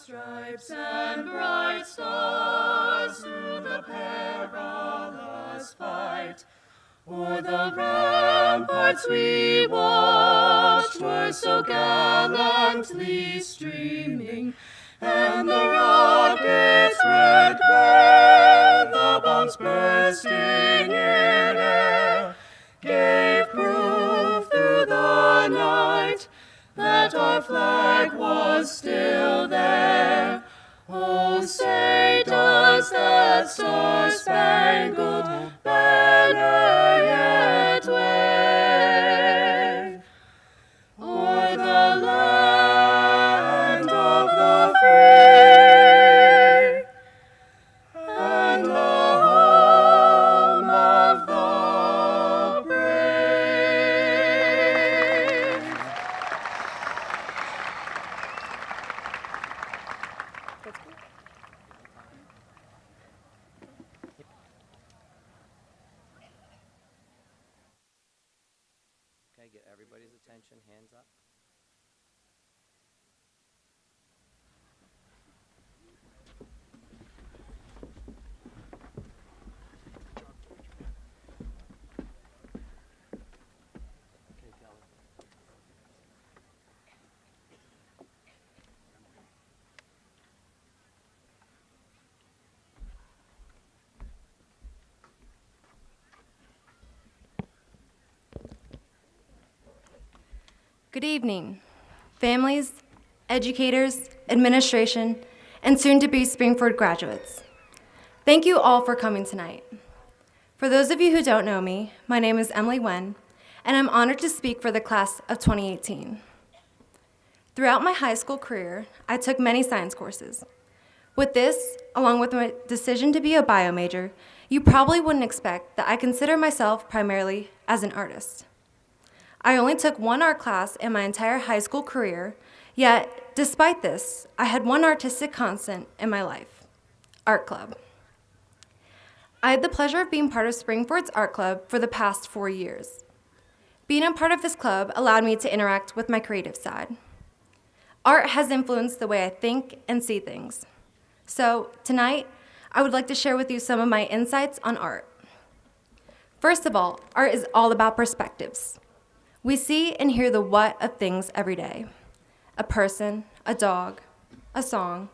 stripes and bright stars through the perilous fight. O'er the ramparts we watched were so gallantly streaming, and the rockets' red glare, the bombs bursting in air, gave proof through the night that our flag was still there. Oh, say does that star-spangled banner yet wave o'er the land of the free and the home of the brave? Okay, get everybody's attention, hands up. Okay, Kelly. Good evening, families, educators, administration, and soon-to-be Springford graduates. Thank you all for coming tonight. For those of you who don't know me, my name is Emily Wen, and I'm honored to speak for the class of 2018. Throughout my high school career, I took many science courses. With this, along with my decision to be a bio major, you probably wouldn't expect that I consider myself primarily as an artist. I only took one art class in my entire high school career, yet, despite this, I had one artistic constant in my life: art club. I had the pleasure of being part of Springford's art club for the past 4 years. Being a part of this club allowed me to interact with my creative side. Art has influenced the way I think and see things. So, tonight, I would like to share with you some of my insights on art. First of all, art is all about perspectives. We see and hear the what of things every day: a person, a dog, a song,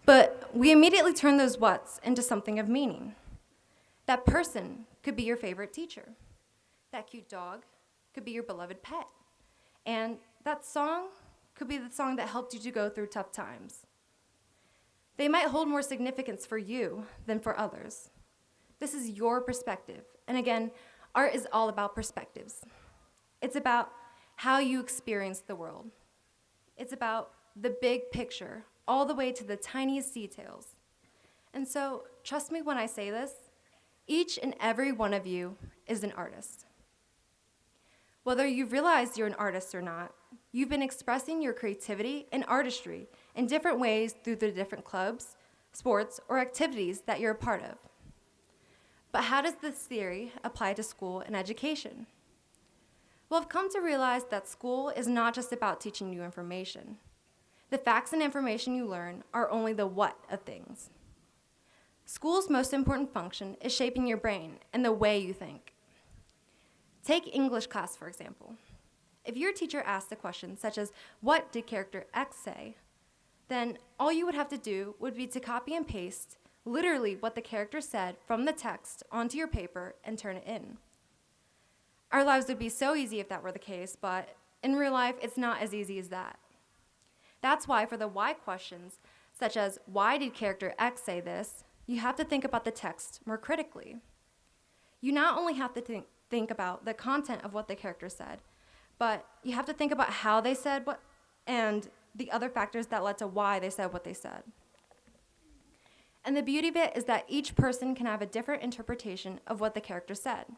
but we immediately turn those whats into something of meaning. That person could be your favorite teacher. That cute dog could be your beloved pet. And that song could be the song that helped you to go through tough times. They might hold more significance for you than for others. This is your perspective. And again, art is all about perspectives. It's about how you experience the world. It's about the big picture, all the way to the tiniest details. And so, trust me when I say this, each and every one of you is an artist. Whether you realize you're an artist or not, you've been expressing your creativity and artistry in different ways through the different clubs, sports, or activities that you're a part of. But how does this theory apply to school and education? Well, I've come to realize that school is not just about teaching you information. The facts and information you learn are only the what of things. School's most important function is shaping your brain and the way you think. Take English class, for example. If your teacher asked a question such as, "What did character X say?" then all you would have to do would be to copy and paste literally what the character said from the text onto your paper and turn it in. Our lives would be so easy if that were the case, but in real life, it's not as easy as that. That's why for the why questions, such as, "Why did character X say this?" you have to think about the text more critically. You not only have to think about the content of what the character said, but you have to think about how they said what and the other factors that led to why they said what they said. And the beauty of it is that each person can have a different interpretation of what the character said.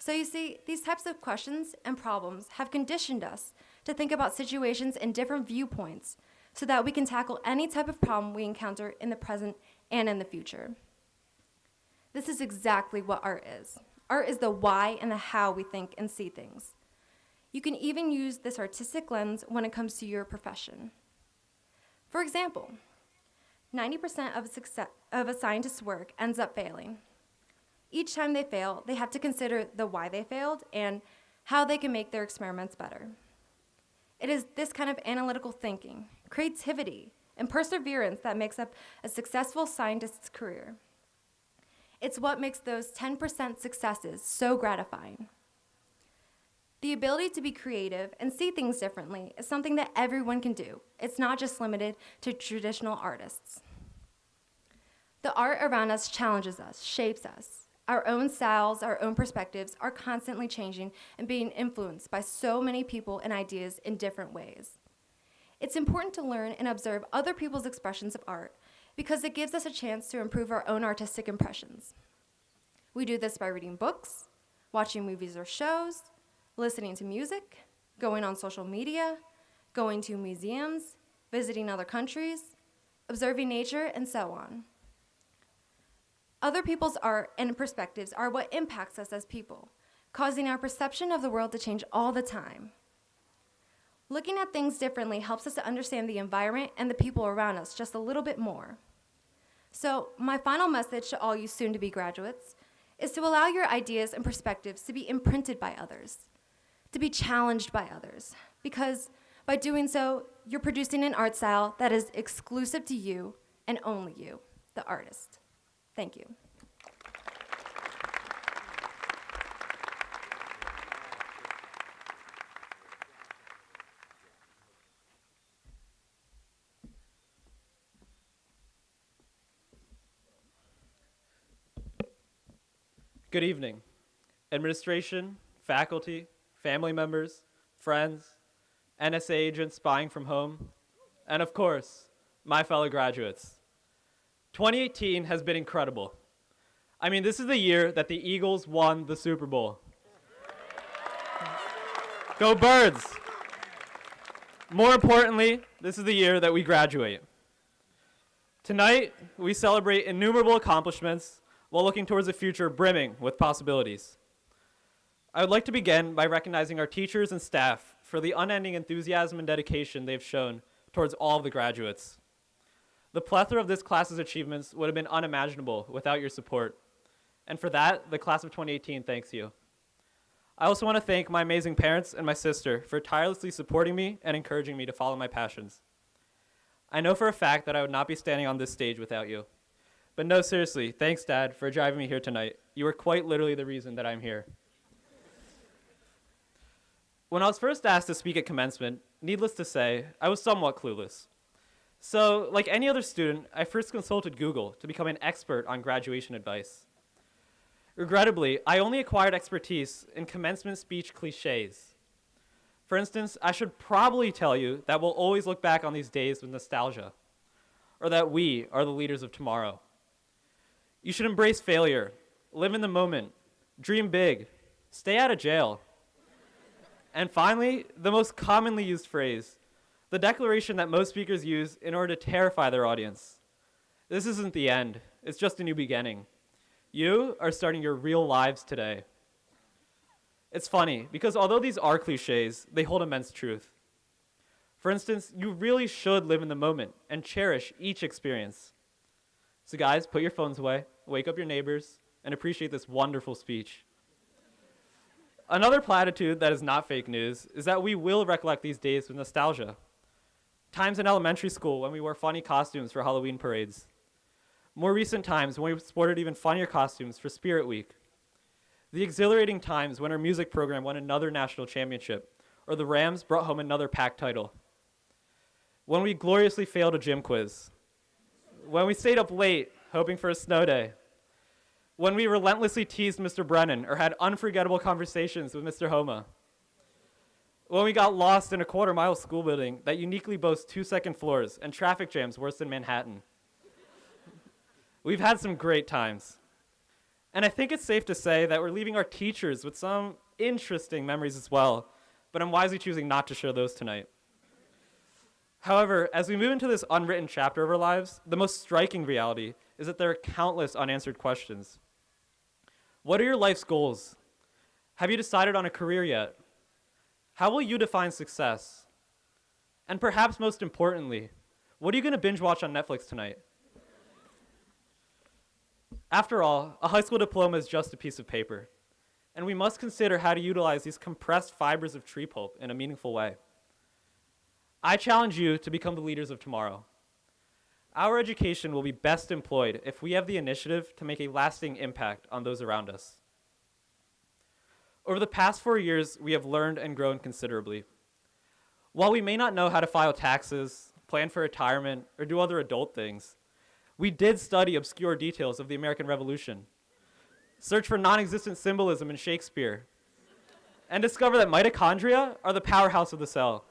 So you see, these types of questions and problems have conditioned us to think about situations in different viewpoints so that we can tackle any type of problem we encounter in the present and in the future. This is exactly what art is. Art is the why and the how we think and see things. You can even use this artistic lens when it comes to your profession. For example, 90% of a scientist's work ends up failing. Each time they fail, they have to consider the why they failed and how they can make their experiments better. It is this kind of analytical thinking, creativity, and perseverance that makes up a successful scientist's career. It's what makes those 10% successes so gratifying. The ability to be creative and see things differently is something that everyone can do. It's not just limited to traditional artists. The art around us challenges us, shapes us. Our own styles, our own perspectives are constantly changing and being influenced by so many people and ideas in different ways. It's important to learn and observe other people's expressions of art because it gives us a chance to improve our own artistic impressions. We do this by reading books, watching movies or shows, listening to music, going on social media, going to museums, visiting other countries, observing nature, and so on. Other people's art and perspectives are what impacts us as people, causing our perception of the world to change all the time. Looking at things differently helps us to understand the environment and the people around us just a little bit more. So, my final message to all you soon-to-be graduates is to allow your ideas and perspectives to be imprinted by others, to be challenged by others, because by doing so, you're producing an art style that is exclusive to you and only you, the artist. Thank you. Good evening, administration, faculty, family members, friends, NSA agents spying from home, and of course, my fellow graduates. 2018 has been incredible. I mean, this is the year that the Eagles won the Super Bowl. Go Birds! More importantly, this is the year that we graduate. Tonight, we celebrate innumerable accomplishments while looking towards a future brimming with possibilities. I would like to begin by recognizing our teachers and staff for the unending enthusiasm and dedication they've shown towards all of the graduates. The plethora of this class's achievements would have been unimaginable without your support. And for that, the class of 2018 thanks you. I also want to thank my amazing parents and my sister for tirelessly supporting me and encouraging me to follow my passions. I know for a fact that I would not be standing on this stage without you. But no, seriously, thanks, Dad, for driving me here tonight. You were quite literally the reason that I'm here. When I was first asked to speak at commencement, needless to say, I was somewhat clueless. So, like any other student, I first consulted Google to become an expert on graduation advice. Regrettably, I only acquired expertise in commencement speech cliches. For instance, I should probably tell you that we'll always look back on these days with nostalgia, or that we are the leaders of tomorrow. You should embrace failure, live in the moment, dream big, stay out of jail. And finally, the most commonly used phrase, the declaration that most speakers use in order to terrify their audience. This isn't the end, it's just a new beginning. You are starting your real lives today. It's funny, because although these are cliches, they hold immense truth. For instance, you really should live in the moment and cherish each experience. So guys, put your phones away, wake up your neighbors, and appreciate this wonderful speech. Another platitude that is not fake news is that we will recollect these days with nostalgia. Times in elementary school when we wore funny costumes for Halloween parades. More recent times when we sported even funnier costumes for Spirit Week. The exhilarating times when our music program won another national championship, or the Rams brought home another pack title. When we gloriously failed a gym quiz. When we stayed up late, hoping for a snow day. When we relentlessly teased Mr. Brennan or had unforgettable conversations with Mr. Homa. When we got lost in a quarter-mile school building that uniquely boasts 2 second floors and traffic jams worse than Manhattan. We've had some great times. And I think it's safe to say that we're leaving our teachers with some interesting memories as well, but I'm wisely choosing not to share those tonight. However, as we move into this unwritten chapter of our lives, the most striking reality is that there are countless unanswered questions. What are your life's goals? Have you decided on a career yet? How will you define success? And perhaps most importantly, What are you going to binge watch on Netflix tonight? After all, a high school diploma is just a piece of paper, and we must consider how to utilize these compressed fibers of tree pulp in a meaningful way. I challenge you to become the leaders of tomorrow. Our education will be best employed if we have the initiative to make a lasting impact on those around us. Over the past 4 years, we have learned and grown considerably. While we may not know how to file taxes, plan for retirement, or do other adult things, we did study obscure details of the American Revolution, search for non-existent symbolism in Shakespeare, and discover that mitochondria are the powerhouse of the cell.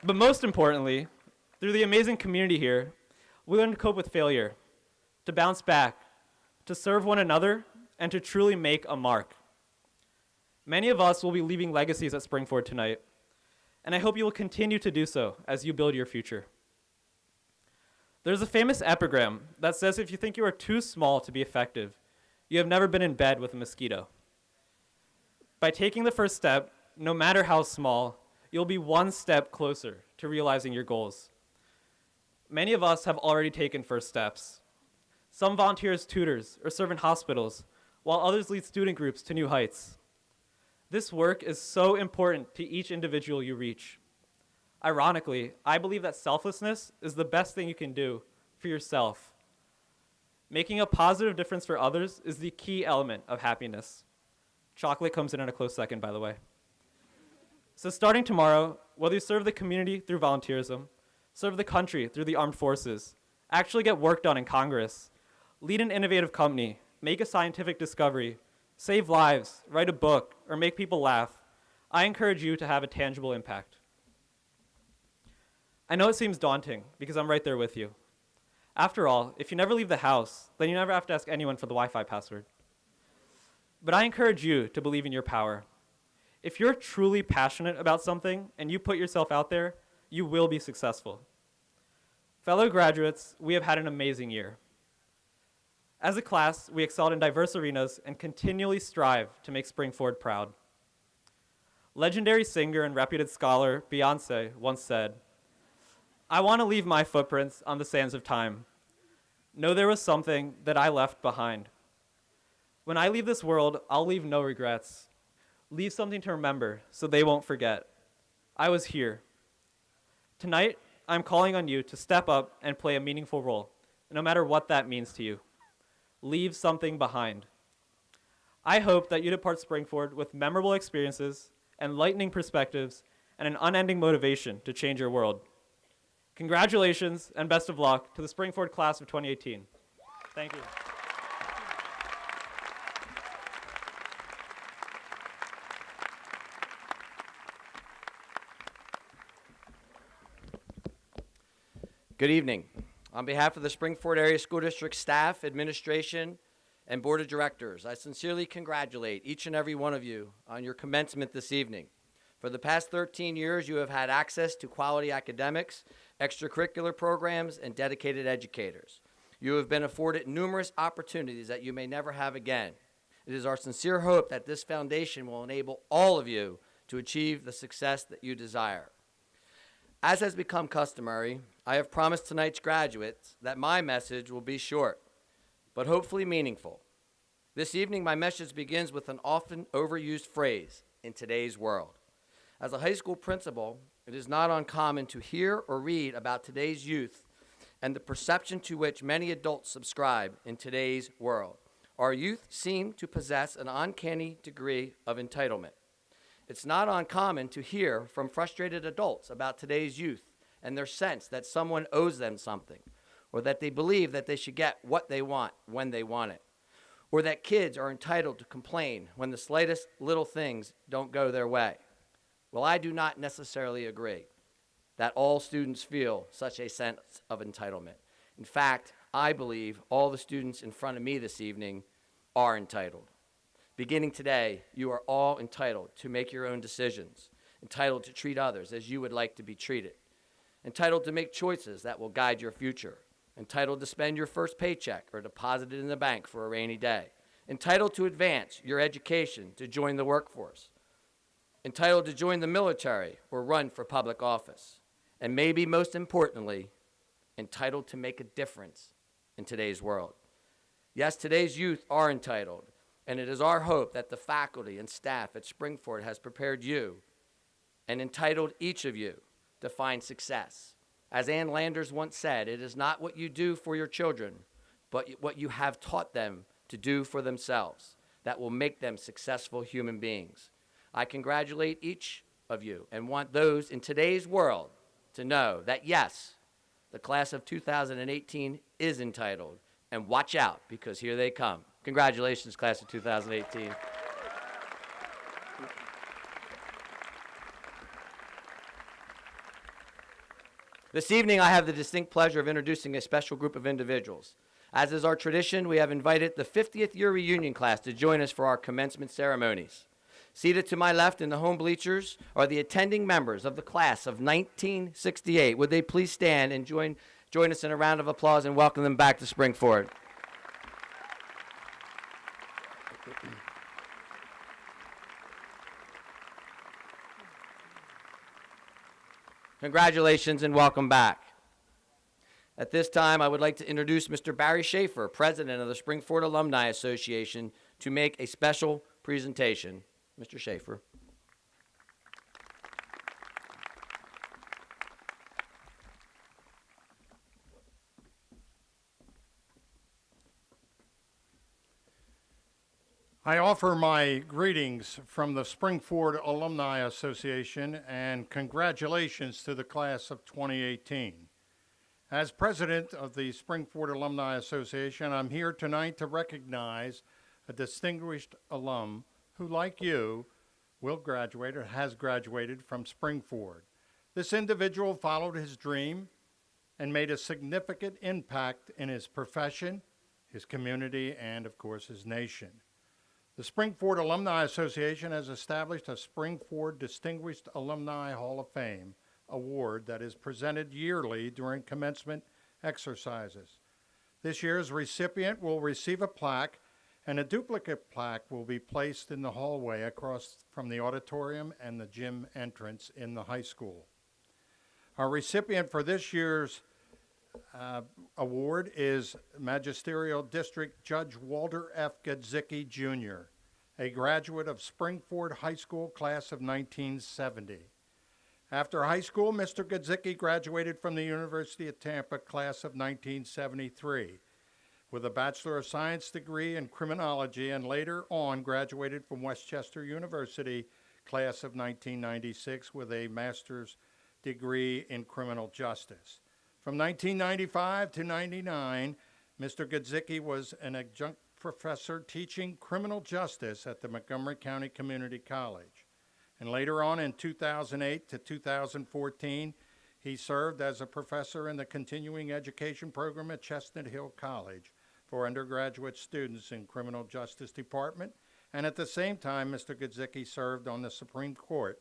But most importantly, through the amazing community here, we learn to cope with failure, to bounce back, to serve one another, and to truly make a mark. Many of us will be leaving legacies at Springford tonight, and I hope you will continue to do so as you build your future. There's a famous epigram that says if you think you are too small to be effective, you have never been in bed with a mosquito. By taking the first step, no matter how small, you'll be one step closer to realizing your goals. Many of us have already taken first steps. Some volunteer as tutors or serve in hospitals, while others lead student groups to new heights. This work is so important to each individual you reach. Ironically, I believe that selflessness is the best thing you can do for yourself. Making a positive difference for others is the key element of happiness. Chocolate comes in a close second, by the way. So starting tomorrow, whether you serve the community through volunteerism, serve the country through the armed forces, actually get work done in Congress, lead an innovative company, make a scientific discovery, save lives, write a book, or make people laugh, I encourage you to have a tangible impact. I know it seems daunting because I'm right there with you. After all, if you never leave the house, then you never have to ask anyone for the Wi-Fi password. But I encourage you to believe in your power. If you're truly passionate about something and you put yourself out there, you will be successful. Fellow graduates, we have had an amazing year. As a class, we excelled in diverse arenas and continually strive to make Springford proud. Legendary singer and reputed scholar Beyoncé once said, "I want to leave my footprints on the sands of time. Know there was something that I left behind. When I leave this world, I'll leave no regrets. Leave something to remember so they won't forget. I was here." Tonight, I'm calling on you to step up and play a meaningful role, no matter what that means to you. Leave something behind. I hope that you depart Springford with memorable experiences, enlightening perspectives, and an unending motivation to change your world. Congratulations and best of luck to the Springford class of 2018. Thank you. Good evening. On behalf of the Springford Area School District staff, administration, and board of directors, I sincerely congratulate each and every one of you on your commencement this evening. For the past 13 years, you have had access to quality academics, extracurricular programs, and dedicated educators. You have been afforded numerous opportunities that you may never have again. It is our sincere hope that this foundation will enable all of you to achieve the success that you desire. As has become customary, I have promised tonight's graduates that my message will be short, but hopefully meaningful. This evening, my message begins with an often overused phrase, "in today's world." As a high school principal, it is not uncommon to hear or read about today's youth and the perception to which many adults subscribe in today's world. Our youth seem to possess an uncanny degree of entitlement. It's not uncommon to hear from frustrated adults about today's youth and their sense that someone owes them something, or that they believe that they should get what they want when they want it, or that kids are entitled to complain when the slightest little things don't go their way. Well, I do not necessarily agree that all students feel such a sense of entitlement. In fact, I believe all the students in front of me this evening are entitled. Beginning today, you are all entitled to make your own decisions, entitled to treat others as you would like to be treated, entitled to make choices that will guide your future, entitled to spend your first paycheck or deposit it in the bank for a rainy day, entitled to advance your education to join the workforce. entitled to join the military or run for public office, and maybe most importantly, entitled to make a difference in today's world. Yes, today's youth are entitled, and it is our hope that the faculty and staff at Springford has prepared you and entitled each of you to find success. As Ann Landers once said, it is not what you do for your children, but what you have taught them to do for themselves that will make them successful human beings. I congratulate each of you and want those in today's world to know that, yes, the class of 2018 is entitled, and watch out, because here they come. Congratulations, class of 2018. This evening, I have the distinct pleasure of introducing a special group of individuals. As is our tradition, we have invited the 50th year reunion class to join us for our commencement ceremonies. Seated to my left in the home bleachers are the attending members of the class of 1968. Would they please stand and join us in a round of applause and welcome them back to Springford. Congratulations and welcome back. At this time, I would like to introduce Mr. Barry Schaefer, President of the Springford Alumni Association, to make a special presentation. Mr. Schaefer. I offer my greetings from the Springford Alumni Association and congratulations to the class of 2018. As president of the Springford Alumni Association, I'm here tonight to recognize a distinguished alum who, like you, will graduate or has graduated from Springford. This individual followed his dream and made a significant impact in his profession, his community, and of course his nation. The Springford Alumni Association has established a Springford Distinguished Alumni Hall of Fame award that is presented yearly during commencement exercises. This year's recipient will receive a plaque, and a duplicate plaque will be placed in the hallway across from the auditorium and the gym entrance in the high school. Our recipient for this year's award is Magisterial District Judge Walter F. Gadzicki, Jr., a graduate of Springford High School class of 1970. After high school, Mr. Gadzicki graduated from the University of Tampa class of 1973 with a Bachelor of Science degree in criminology, and later on graduated from Westchester University class of 1996 with a master's degree in criminal justice. From 1995 to 99, Mr. Gadzicki was an adjunct professor teaching criminal justice at the Montgomery County Community College. And later on in 2008 to 2014, he served as a professor in the continuing education program at Chestnut Hill College for undergraduate students in criminal justice department. And at the same time, Mr. Gadzicki served on the Supreme Court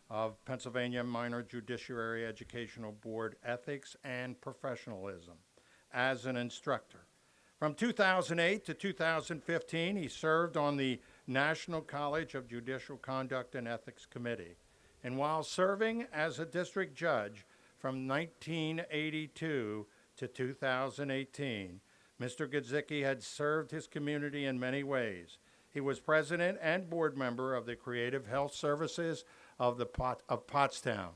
of Pennsylvania Minor Judiciary Educational Board Ethics and Professionalism as an instructor. From 2008 to 2015, he served on the National College of Judicial Conduct and Ethics Committee. And while serving as a district judge from 1982 to 2018, Mr. Gadzicki had served his community in many ways. He was president and board member of the Creative Health Services of Pottstown,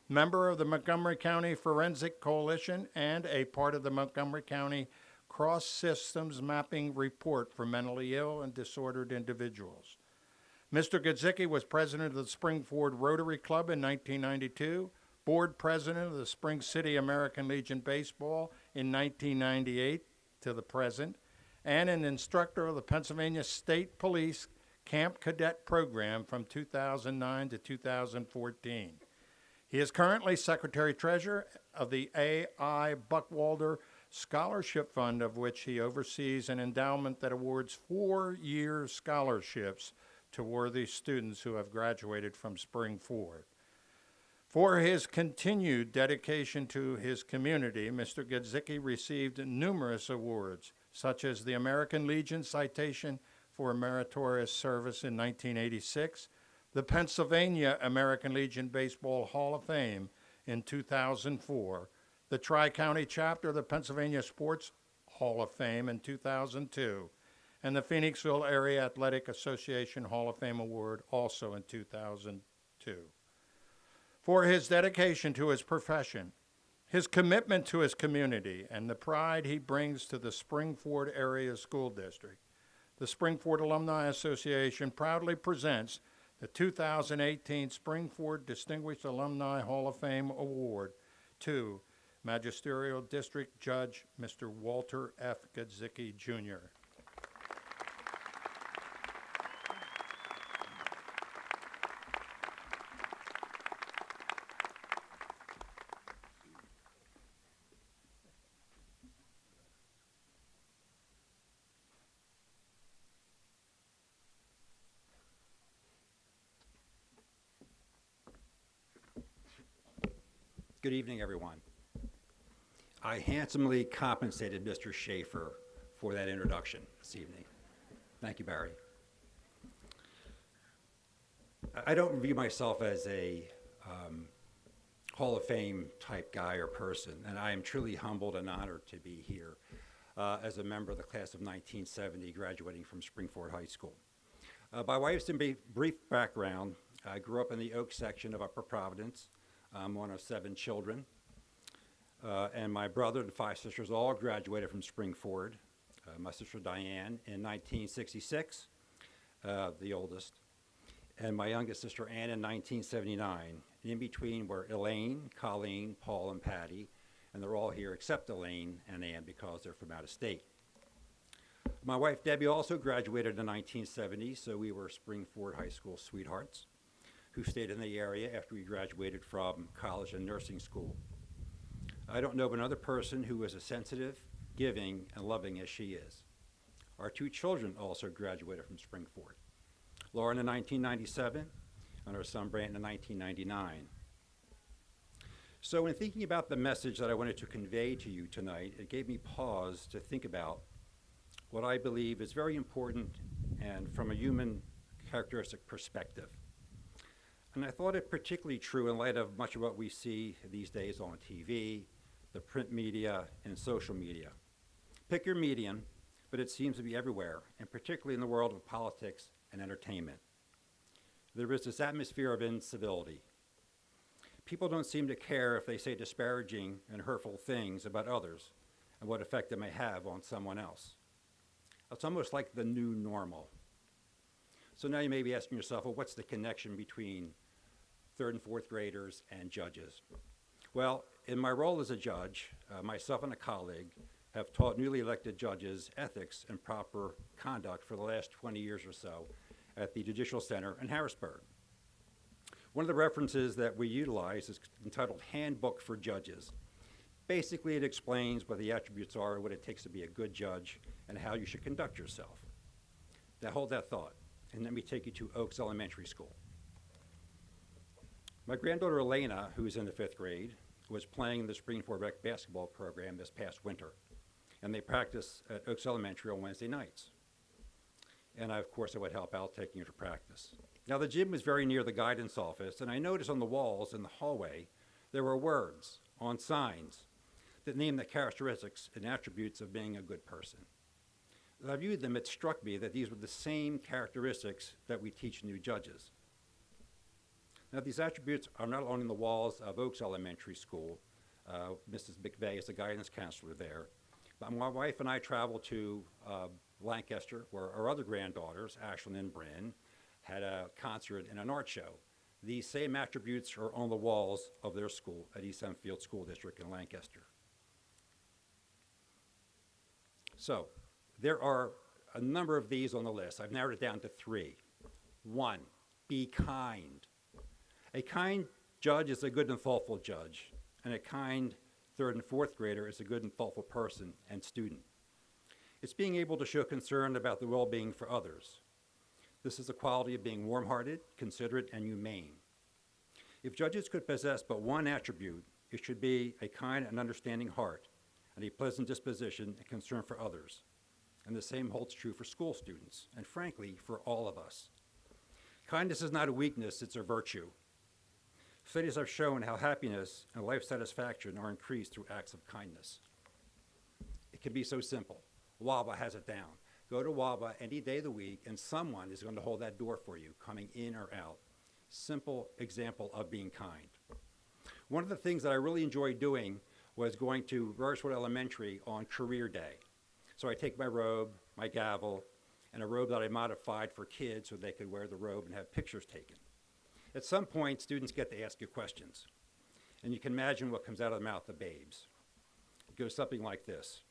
member of the Montgomery County Forensic Coalition, and a part of the Montgomery County Cross Systems Mapping Report for Mentally Ill and Disordered Individuals. Mr. Gadzicki was president of the Springford Rotary Club in 1992, board president of the Spring City American Legion Baseball in 1998 to the present, and an instructor of the Pennsylvania State Police Camp Cadet Program from 2009 to 2014. He is currently Secretary-Treasurer of the A.I. Buckwalder Scholarship Fund, of which he oversees an endowment that awards 4-year scholarships to worthy students who have graduated from Springford. For his continued dedication to his community, Mr. Gadzicki received numerous awards, such as the American Legion Citation for Meritorious Service in 1986, the Pennsylvania American Legion Baseball Hall of Fame in 2004, the Tri-County chapter of the Pennsylvania Sports Hall of Fame in 2002, and the Phoenixville Area Athletic Association Hall of Fame Award also in 2002. For his dedication to his profession, his commitment to his community, and the pride he brings to the Springford Area School District, the Springford Alumni Association proudly presents the 2018 Springford Distinguished Alumni Hall of Fame Award to Magisterial District Judge Mr. Walter F. Gadzicki, Jr. Good evening, everyone. I handsomely compensated Mr. Schaefer for that introduction this evening. Thank you, Barry. I don't view myself as a Hall of Fame type guy or person, and I am truly humbled and honored to be here as a member of the class of 1970 graduating from Springford High School. By way of some brief background, I grew up in the Oak section of Upper Providence. I'm one of 7 children, and my brother and 5 sisters all graduated from Springford. My sister Diane in 1966, the oldest, and my youngest sister Ann in 1979. And in between were Elaine, Colleen, Paul, and Patty, and they're all here except Elaine and Ann because they're from out of state. My wife Debbie also graduated in 1970, so we were Springford High School sweethearts who stayed in the area after we graduated from college and nursing school. I don't know of another person who is as sensitive, giving, and loving as she is. Our 2 children also graduated from Springford. Lauren in 1997, and our son Brandon in 1999. So in thinking about the message that I wanted to convey to you tonight, it gave me pause to think about what I believe is very important and from a human characteristic perspective. And I thought it particularly true in light of much of what we see these days on TV, the print media, and social media. Pick your medium, but it seems to be everywhere, and particularly in the world of politics and entertainment. There is this atmosphere of incivility. People don't seem to care if they say disparaging and hurtful things about others and what effect it may have on someone else. It's almost like the new normal. So now you may be asking yourself, well, what's the connection between 3rd and 4th graders and judges? Well, in my role as a judge, myself and a colleague have taught newly elected judges ethics and proper conduct for the last 20 years or so at the Judicial Center in Harrisburg. One of the references that we utilize is entitled Handbook for Judges. Basically, it explains what the attributes are and what it takes to be a good judge and how you should conduct yourself. Now hold that thought, and let me take you to Oaks Elementary School. My granddaughter Elena, who is in the 5th grade, was playing in the Springford Rec basketball program this past winter. And they practice at Oaks Elementary on Wednesday nights. And of course, I would help out taking her to practice. Now, the gym was very near the guidance office, and I noticed on the walls in the hallway, there were words on signs that named the characteristics and attributes of being a good person. As I viewed them, it struck me that these were the same characteristics that we teach new judges. Now, these attributes are not only on the walls of Oaks Elementary School. Mrs. McVeigh is the guidance counselor there. But my wife and I traveled to Lancaster, where our other granddaughters, Ashlyn and Bryn, had a concert and an art show. These same attributes are on the walls of their school at East Hempfield School District in Lancaster. So, there are a number of these on the list. I've narrowed it down to 3. 1, be kind. A kind judge is a good and thoughtful judge, and a kind 3rd and 4th grader is a good and thoughtful person and student. It's being able to show concern about the well-being for others. This is the quality of being warm-hearted, considerate, and humane. If judges could possess but one attribute, it should be a kind and understanding heart, and a pleasant disposition and concern for others. And the same holds true for school students, and frankly, for all of us. Kindness is not a weakness, it's a virtue. Studies have shown how happiness and life satisfaction are increased through acts of kindness. It can be so simple. WABA has it down. Go to WABA any day of the week, and someone is going to hold that door for you, coming in or out. Simple example of being kind. One of the things that I really enjoyed doing was going to Royersford Elementary on career day. So I take my robe, my gavel, and a robe that I modified for kids so they could wear the robe and have pictures taken. At some point, students get to ask you questions, and you can imagine what comes out of the mouth of babes. It goes something like this.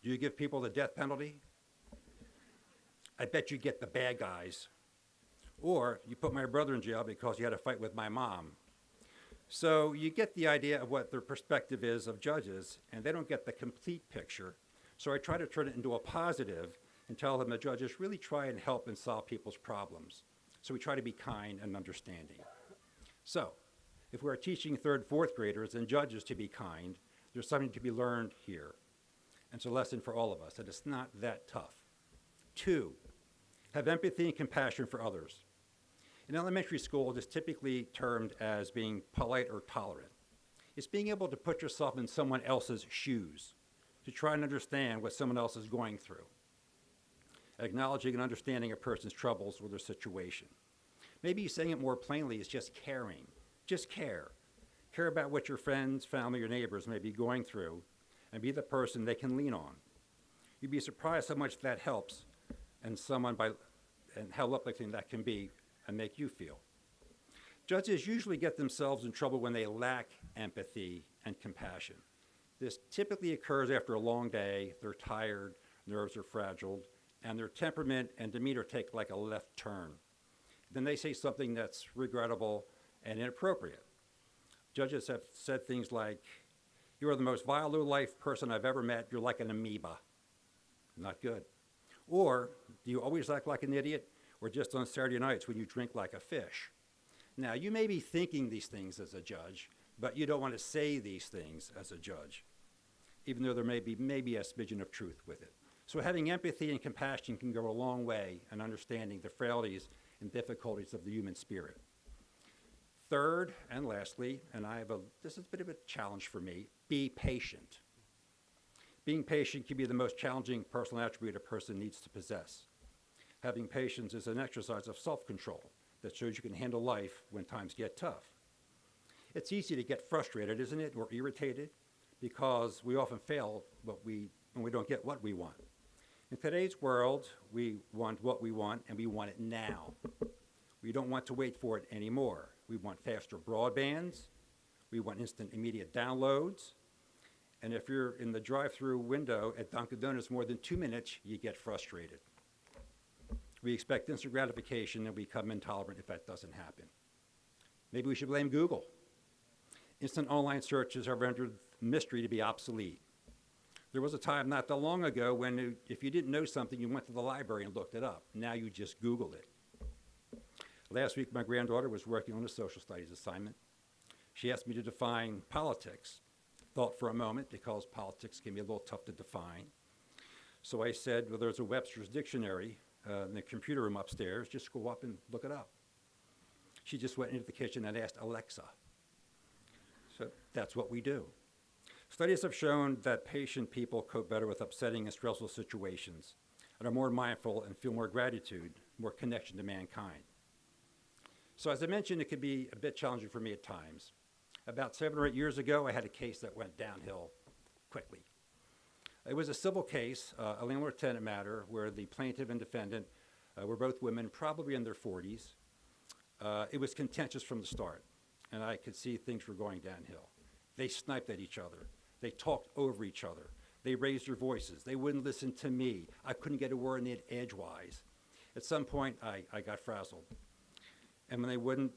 Do you give people the death penalty? I bet you get the bad guys. Or you put my brother in jail because you had a fight with my mom. So you get the idea of what their perspective is of judges, and they don't get the complete picture. So I try to turn it into a positive and tell them that judges really try and help and solve people's problems. So we try to be kind and understanding. So if we're teaching third, fourth graders and judges to be kind, there's something to be learned here. And it's a lesson for all of us, that it's not that tough. 2, have empathy and compassion for others. In elementary school, it is typically termed as being polite or tolerant. It's being able to put yourself in someone else's shoes, to try and understand what someone else is going through. Acknowledging and understanding a person's troubles or their situation. Maybe saying it more plainly is just caring. Just care. Care about what your friends, family, or neighbors may be going through, and be the person they can lean on. You'd be surprised how much that helps, and how uplifting that can be and make you feel. Judges usually get themselves in trouble when they lack empathy and compassion. This typically occurs after a long day, they're tired, nerves are fragile, and their temperament and demeanor take like a left turn. Then they say something that's regrettable and inappropriate. Judges have said things like, "You are the most vile, low-life person I've ever met. You're like an amoeba." Not good. Or, "Do you always act like an idiot, or just on Saturday nights when you drink like a fish?" Now, you may be thinking these things as a judge, but you don't want to say these things as a judge, even though there may be maybe a smidgen of truth with it. So having empathy and compassion can go a long way in understanding the frailties and difficulties of the human spirit. Third, and lastly, and this is a bit of a challenge for me, be patient. Being patient can be the most challenging personal attribute a person needs to possess. Having patience is an exercise of self-control that shows you can handle life when times get tough. It's easy to get frustrated, isn't it, or irritated, because we often fail when we don't get what we want. In today's world, we want what we want, and we want it now. We don't want to wait for it anymore. We want faster broadbands. We want instant, immediate downloads. And if you're in the drive-through window at Dunkin' Donuts more than 2 minutes, you get frustrated. We expect instant gratification and we become intolerant if that doesn't happen. Maybe we should blame Google. Instant online searches have rendered mystery to be obsolete. There was a time not that long ago when if you didn't know something, you went to the library and looked it up. Now you just Google it. Last week, my granddaughter was working on a social studies assignment. She asked me to define politics. Thought for a moment, because politics can be a little tough to define. So I said, well, there's a Webster's dictionary in the computer room upstairs. Just go up and look it up. She just went into the kitchen and asked Alexa. So that's what we do. Studies have shown that patient people cope better with upsetting and stressful situations and are more mindful and feel more gratitude, more connection to mankind. So as I mentioned, it could be a bit challenging for me at times. About 7 or 8 years ago, I had a case that went downhill quickly. It was a civil case, a landlord-tenant matter, where the plaintiff and defendant were both women, probably in their 40s. It was contentious from the start, and I could see things were going downhill. They sniped at each other. They talked over each other. They raised their voices. They wouldn't listen to me. I couldn't get a word in edgewise. At some point, I got frazzled. And when they wouldn't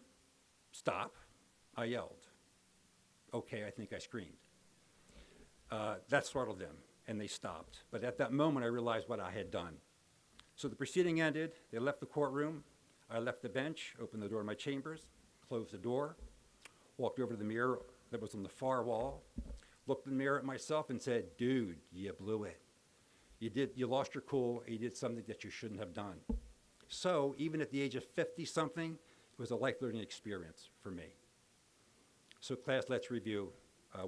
stop, I yelled. Okay, I think I screamed. That startled them, and they stopped. But at that moment, I realized what I had done. So the proceeding ended. They left the courtroom. I left the bench, opened the door of my chambers, closed the door, walked over to the mirror that was on the far wall, looked in the mirror at myself and said, "Dude, you blew it. You lost your cool, and you did something that you shouldn't have done. So even at the age of 50-something, it was a life learning experience for me. So class, let's review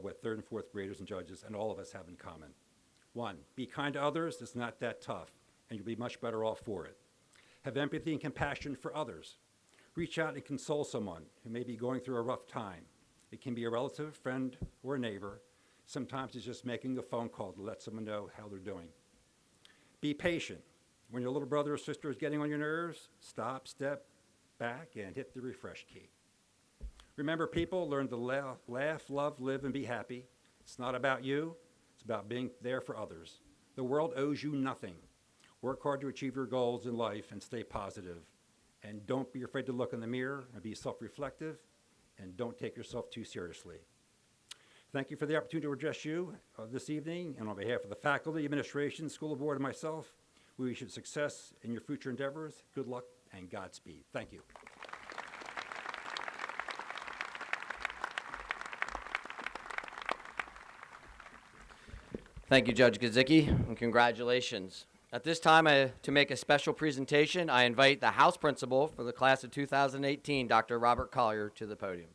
what third and fourth graders and judges and all of us have in common. 1, be kind to others. It's not that tough, and you'll be much better off for it. Have empathy and compassion for others. Reach out and console someone who may be going through a rough time. It can be a relative, friend, or a neighbor. Sometimes it's just making a phone call to let someone know how they're doing. Be patient. When your little brother or sister is getting on your nerves, stop, step back, and hit the refresh key. Remember, people, learn to laugh, love, live, and be happy. It's not about you. It's about being there for others. The world owes you nothing. Work hard to achieve your goals in life and stay positive. And don't be afraid to look in the mirror and be self-reflective, and don't take yourself too seriously. Thank you for the opportunity to address you this evening, and on behalf of the faculty, administration, school board, and myself, we wish you success in your future endeavors. Good luck and Godspeed. Thank you. Thank you, Judge Gizicki, and congratulations. At this time, to make a special presentation, I invite the House Principal for the class of 2018, Dr. Robert Collier, to the podium.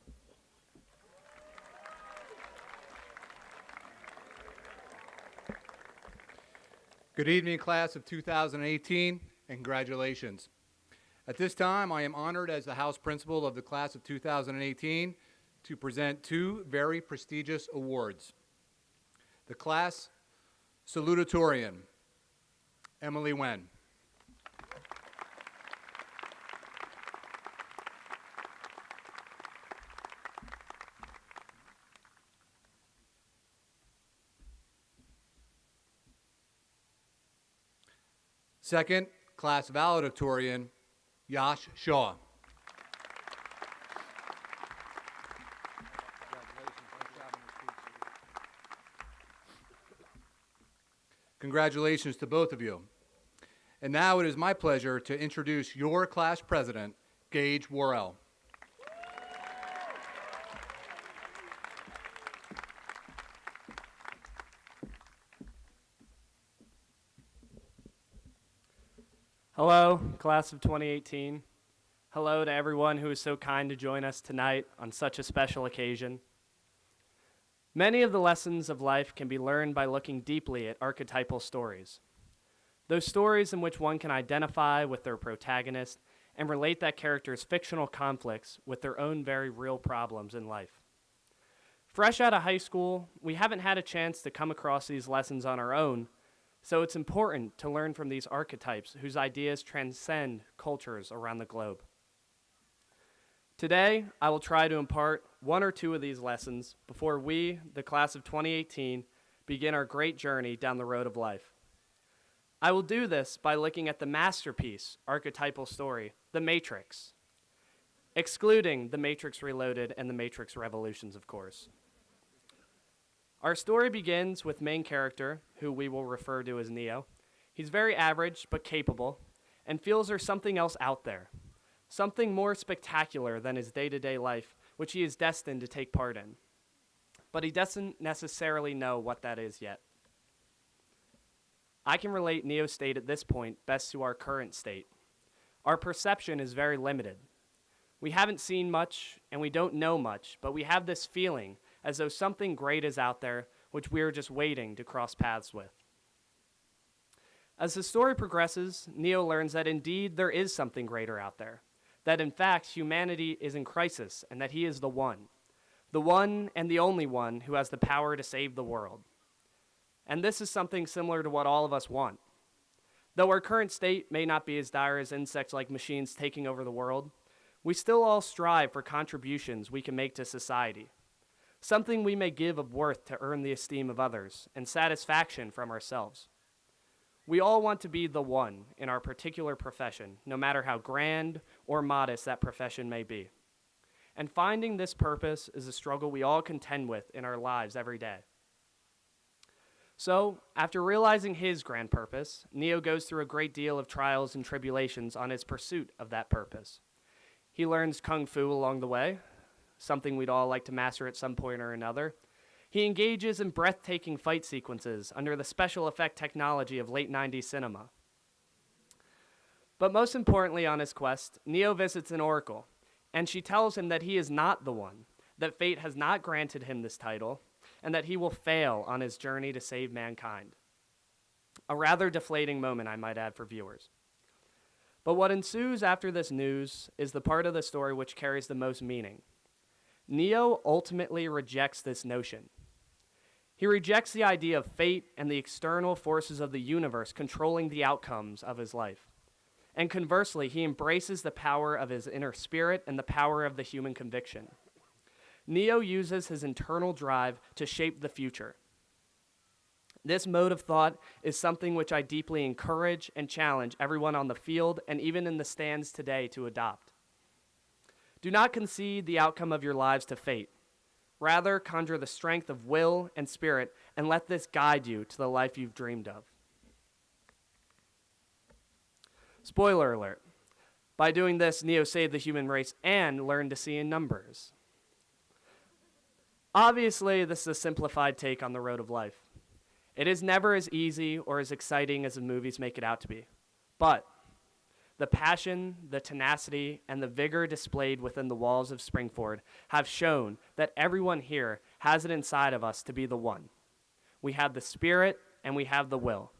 Good evening, class of 2018, and congratulations. At this time, I am honored as the House Principal of the class of 2018 to present 2 very prestigious awards. The Class Salutatorian, Emily Wen. Second, Class Valedictorian, Yash Shaw. Congratulations to both of you. And now it is my pleasure to introduce your class president, Gage Worrell. Hello, class of 2018. Hello to everyone who is so kind to join us tonight on such a special occasion. Many of the lessons of life can be learned by looking deeply at archetypal stories. Those stories in which one can identify with their protagonist and relate that character's fictional conflicts with their own very real problems in life. Fresh out of high school, we haven't had a chance to come across these lessons on our own, so it's important to learn from these archetypes whose ideas transcend cultures around the globe. Today, I will try to impart 1 or 2 of these lessons before we, the class of 2018, begin our great journey down the road of life. I will do this by looking at the masterpiece archetypal story, The Matrix, excluding The Matrix Reloaded and The Matrix Revolutions, of course. Our story begins with main character, who we will refer to as Neo. He's very average but capable and feels there's something else out there, something more spectacular than his day-to-day life, which he is destined to take part in. But he doesn't necessarily know what that is yet. I can relate Neo's state at this point best to our current state. Our perception is very limited. We haven't seen much and we don't know much, but we have this feeling as though something great is out there which we are just waiting to cross paths with. As the story progresses, Neo learns that indeed there is something greater out there, that in fact humanity is in crisis and that he is the one and the only one who has the power to save the world. And this is something similar to what all of us want. Though our current state may not be as dire as insect-like machines taking over the world, we still all strive for contributions we can make to society, something we may give of worth to earn the esteem of others and satisfaction from ourselves. We all want to be the one in our particular profession, no matter how grand or modest that profession may be. And finding this purpose is a struggle we all contend with in our lives every day. So, after realizing his grand purpose, Neo goes through a great deal of trials and tribulations on his pursuit of that purpose. He learns Kung Fu along the way, something we'd all like to master at some point or another. He engages in breathtaking fight sequences under the special effect technology of late 90s cinema. But most importantly on his quest, Neo visits an oracle, and she tells him that he is not the one, that fate has not granted him this title, and that he will fail on his journey to save mankind. A rather deflating moment, I might add, for viewers. But what ensues after this news is the part of the story which carries the most meaning. Neo ultimately rejects this notion. He rejects the idea of fate and the external forces of the universe controlling the outcomes of his life. And conversely, he embraces the power of his inner spirit and the power of the human conviction. Neo uses his internal drive to shape the future. This mode of thought is something which I deeply encourage and challenge everyone on the field and even in the stands today to adopt. Do not concede the outcome of your lives to fate. Rather, conjure the strength of will and spirit and let this guide you to the life you've dreamed of. Spoiler alert. By doing this, Neo saved the human race and learned to see in numbers. Obviously, this is a simplified take on the road of life. It is never as easy or as exciting as the movies make it out to be. But the passion, the tenacity, and the vigor displayed within the walls of Springford have shown that everyone here has it inside of us to be the one. We have the spirit and we have the will.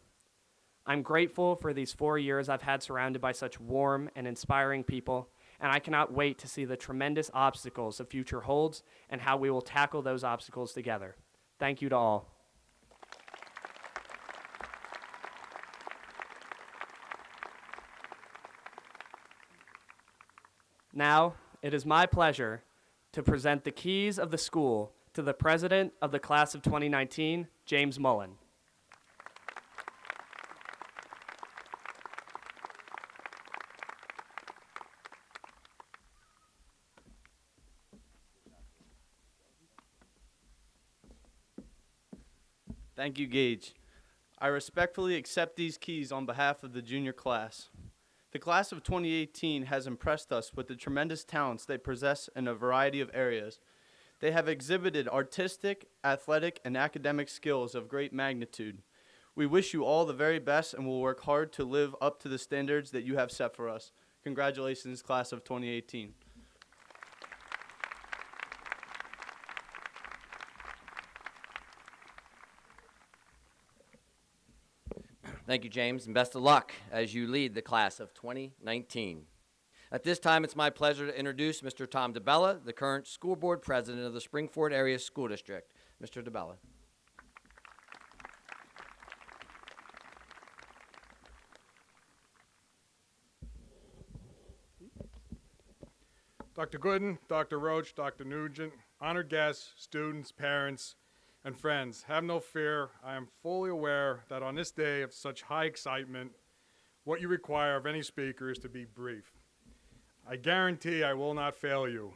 I'm grateful for these 4 years I've had surrounded by such warm and inspiring people, and I cannot wait to see the tremendous obstacles the future holds and how we will tackle those obstacles together. Thank you to all. Now, it is my pleasure to present the keys of the school to the president of the class of 2019, James Mullen. Thank you, Gage. I respectfully accept these keys on behalf of the junior class. The class of 2018 has impressed us with the tremendous talents they possess in a variety of areas. They have exhibited artistic, athletic, and academic skills of great magnitude. We wish you all the very best and will work hard to live up to the standards that you have set for us. Congratulations, class of 2018. Thank you, James, and best of luck as you lead the class of 2019. At this time, it's my pleasure to introduce Mr. Tom DeBella, the current school board president of the Springford Area School District. Mr. DeBella. Dr. Gooden, Dr. Roach, Dr. Nugent, honored guests, students, parents, and friends, have no fear. I am fully aware that on this day of such high excitement, what you require of any speaker is to be brief. I guarantee I will not fail you.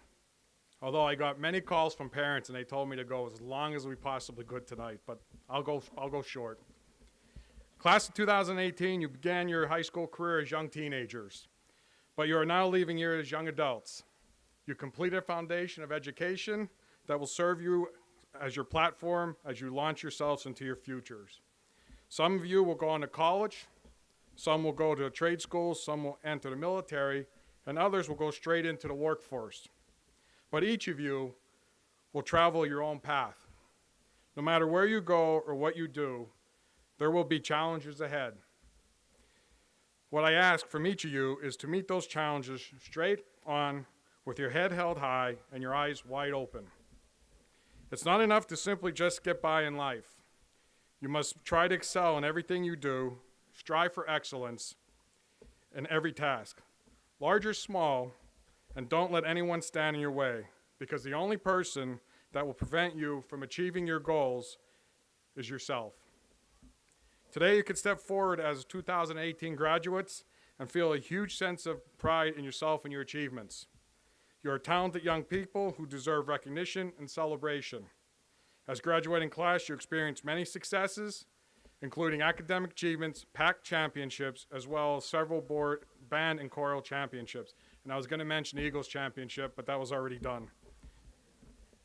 Although I got many calls from parents and they told me to go as long as we possibly could tonight, but I'll go short. Class of 2018, you began your high school career as young teenagers, but you are now leaving here as young adults. You completed a foundation of education that will serve you as your platform as you launch yourselves into your futures. Some of you will go on to college, some will go to trade schools, some will enter the military, and others will go straight into the workforce. But each of you will travel your own path. No matter where you go or what you do, there will be challenges ahead. What I ask from each of you is to meet those challenges straight on with your head held high and your eyes wide open. It's not enough to simply just get by in life. You must try to excel in everything you do, strive for excellence in every task, large or small, and don't let anyone stand in your way, because the only person that will prevent you from achieving your goals is yourself. Today you can step forward as 2018 graduates and feel a huge sense of pride in yourself and your achievements. You are talented young people who deserve recognition and celebration. As graduating class, you experience many successes, including academic achievements, PAC championships, as well as several board, band, and choral championships. And I was going to mention Eagles championship, but that was already done.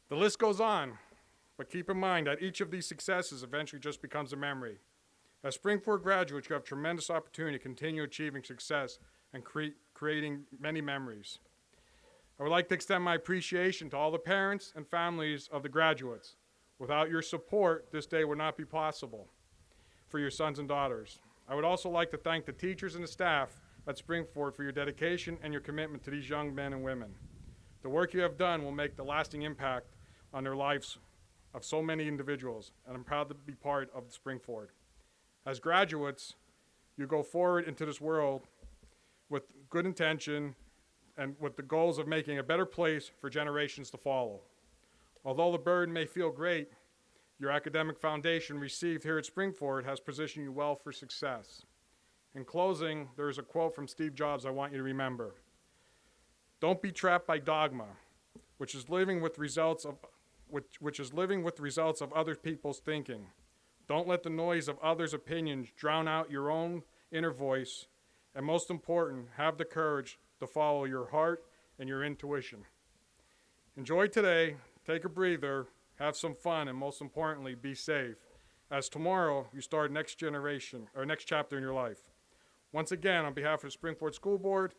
The list goes on, but keep in mind that each of these successes eventually just becomes a memory. As Springford graduates, you have tremendous opportunity to continue achieving success and creating many memories. I would like to extend my appreciation to all the parents and families of the graduates. Without your support, this day would not be possible for your sons and daughters. I would also like to thank the teachers and the staff at Springford for your dedication and your commitment to these young men and women. The work you have done will make the lasting impact on their lives of so many individuals, and I'm proud to be part of Springford. As graduates, you go forward into this world with good intention and with the goals of making a better place for generations to follow. Although the burden may feel great, your academic foundation received here at Springford has positioned you well for success. In closing, there is a quote from Steve Jobs I want you to remember. Don't be trapped by dogma, which is living with results of other people's thinking. Don't let the noise of others' opinions drown out your own inner voice. And most important, have the courage to follow your heart and your intuition. Enjoy today, take a breather, have some fun, and most importantly, be safe, as tomorrow you start next chapter in your life. Once again, on behalf of the Springford School Board,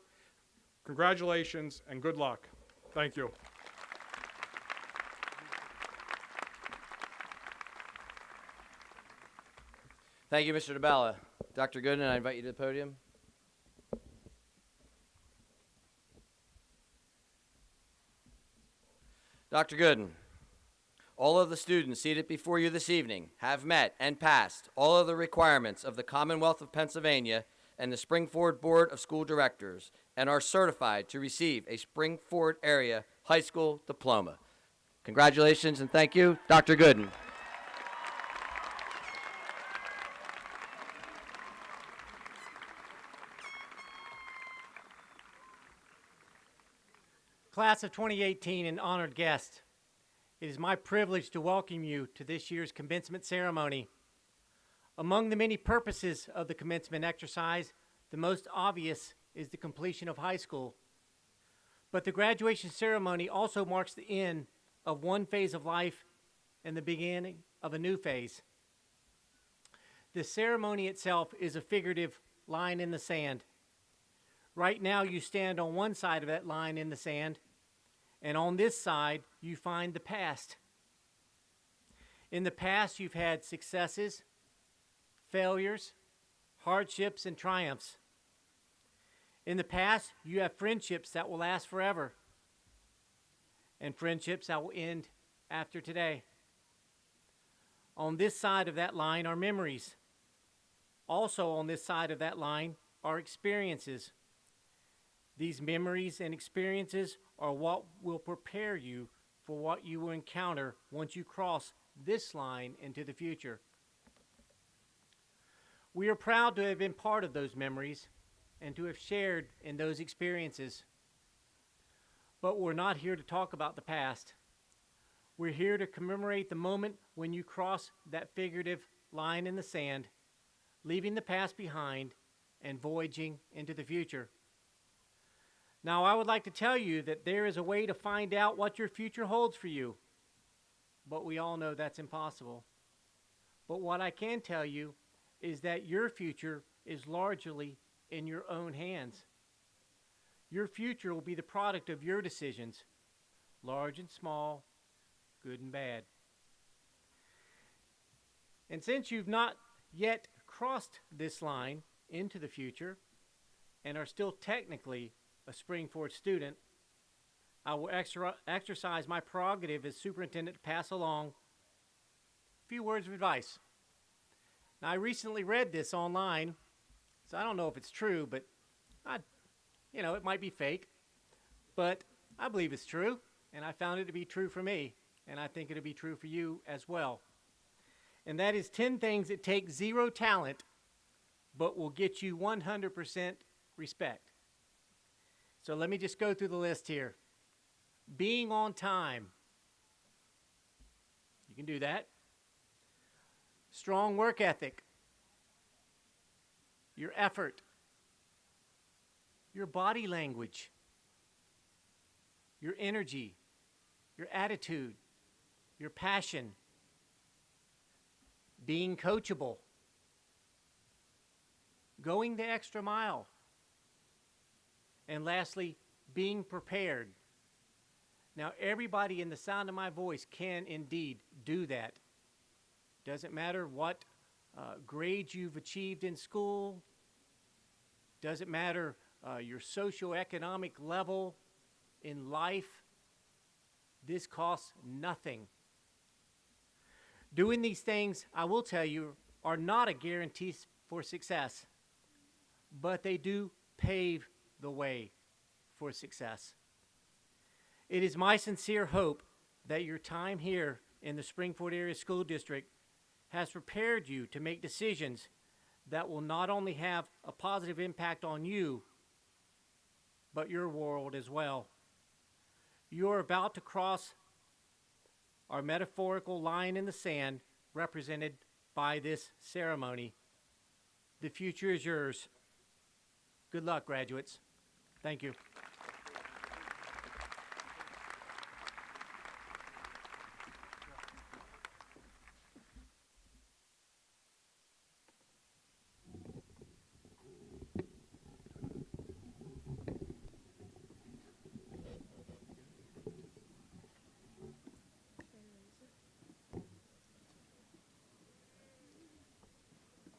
congratulations and good luck. Thank you. Thank you, Mr. DeBella. Dr. Gooden, I invite you to the podium. Dr. Gooden, all of the students seated before you this evening have met and passed all of the requirements of the Commonwealth of Pennsylvania and the Springford Board of School Directors and are certified to receive a Springford Area High School diploma. Congratulations and thank you, Dr. Gooden. Class of 2018 and honored guests, it is my privilege to welcome you to this year's commencement ceremony. Among the many purposes of the commencement exercise, the most obvious is the completion of high school. But the graduation ceremony also marks the end of one phase of life and the beginning of a new phase. The ceremony itself is a figurative line in the sand. Right now you stand on one side of that line in the sand, and on this side you find the past. In the past you've had successes, failures, hardships, and triumphs. In the past you have friendships that will last forever, and friendships that will end after today. On this side of that line are memories. Also on this side of that line are experiences. These memories and experiences are what will prepare you for what you will encounter once you cross this line into the future. We are proud to have been part of those memories and to have shared in those experiences. But we're not here to talk about the past. We're here to commemorate the moment when you cross that figurative line in the sand, leaving the past behind and voyaging into the future. Now, I would like to tell you that there is a way to find out what your future holds for you, but we all know that's impossible. But what I can tell you is that your future is largely in your own hands. Your future will be the product of your decisions, large and small, good and bad. And since you've not yet crossed this line into the future and are still technically a Springford student, I will exercise my prerogative as superintendent to pass along a few words of advice. Now, I recently read this online, so I don't know if it's true, but it might be fake, but I believe it's true, and I found it to be true for me, and I think it'll be true for you as well. And that is 10 things that take zero talent, but will get you 100% respect. So let me just go through the list here. Being on time. You can do that. Strong work ethic. Your effort. Your body language. Your energy. Your attitude. Your passion. Being coachable. Going the extra mile. And lastly, being prepared. Now, everybody in the sound of my voice can indeed do that. Doesn't matter what grades you've achieved in school. Doesn't matter your socioeconomic level in life. This costs nothing. Doing these things, I will tell you, are not a guarantee for success, but they do pave the way for success. It is my sincere hope that your time here in the Springford Area School District has prepared you to make decisions that will not only have a positive impact on you, but your world as well. You are about to cross our metaphorical line in the sand represented by this ceremony. The future is yours. Good luck, graduates. Thank you.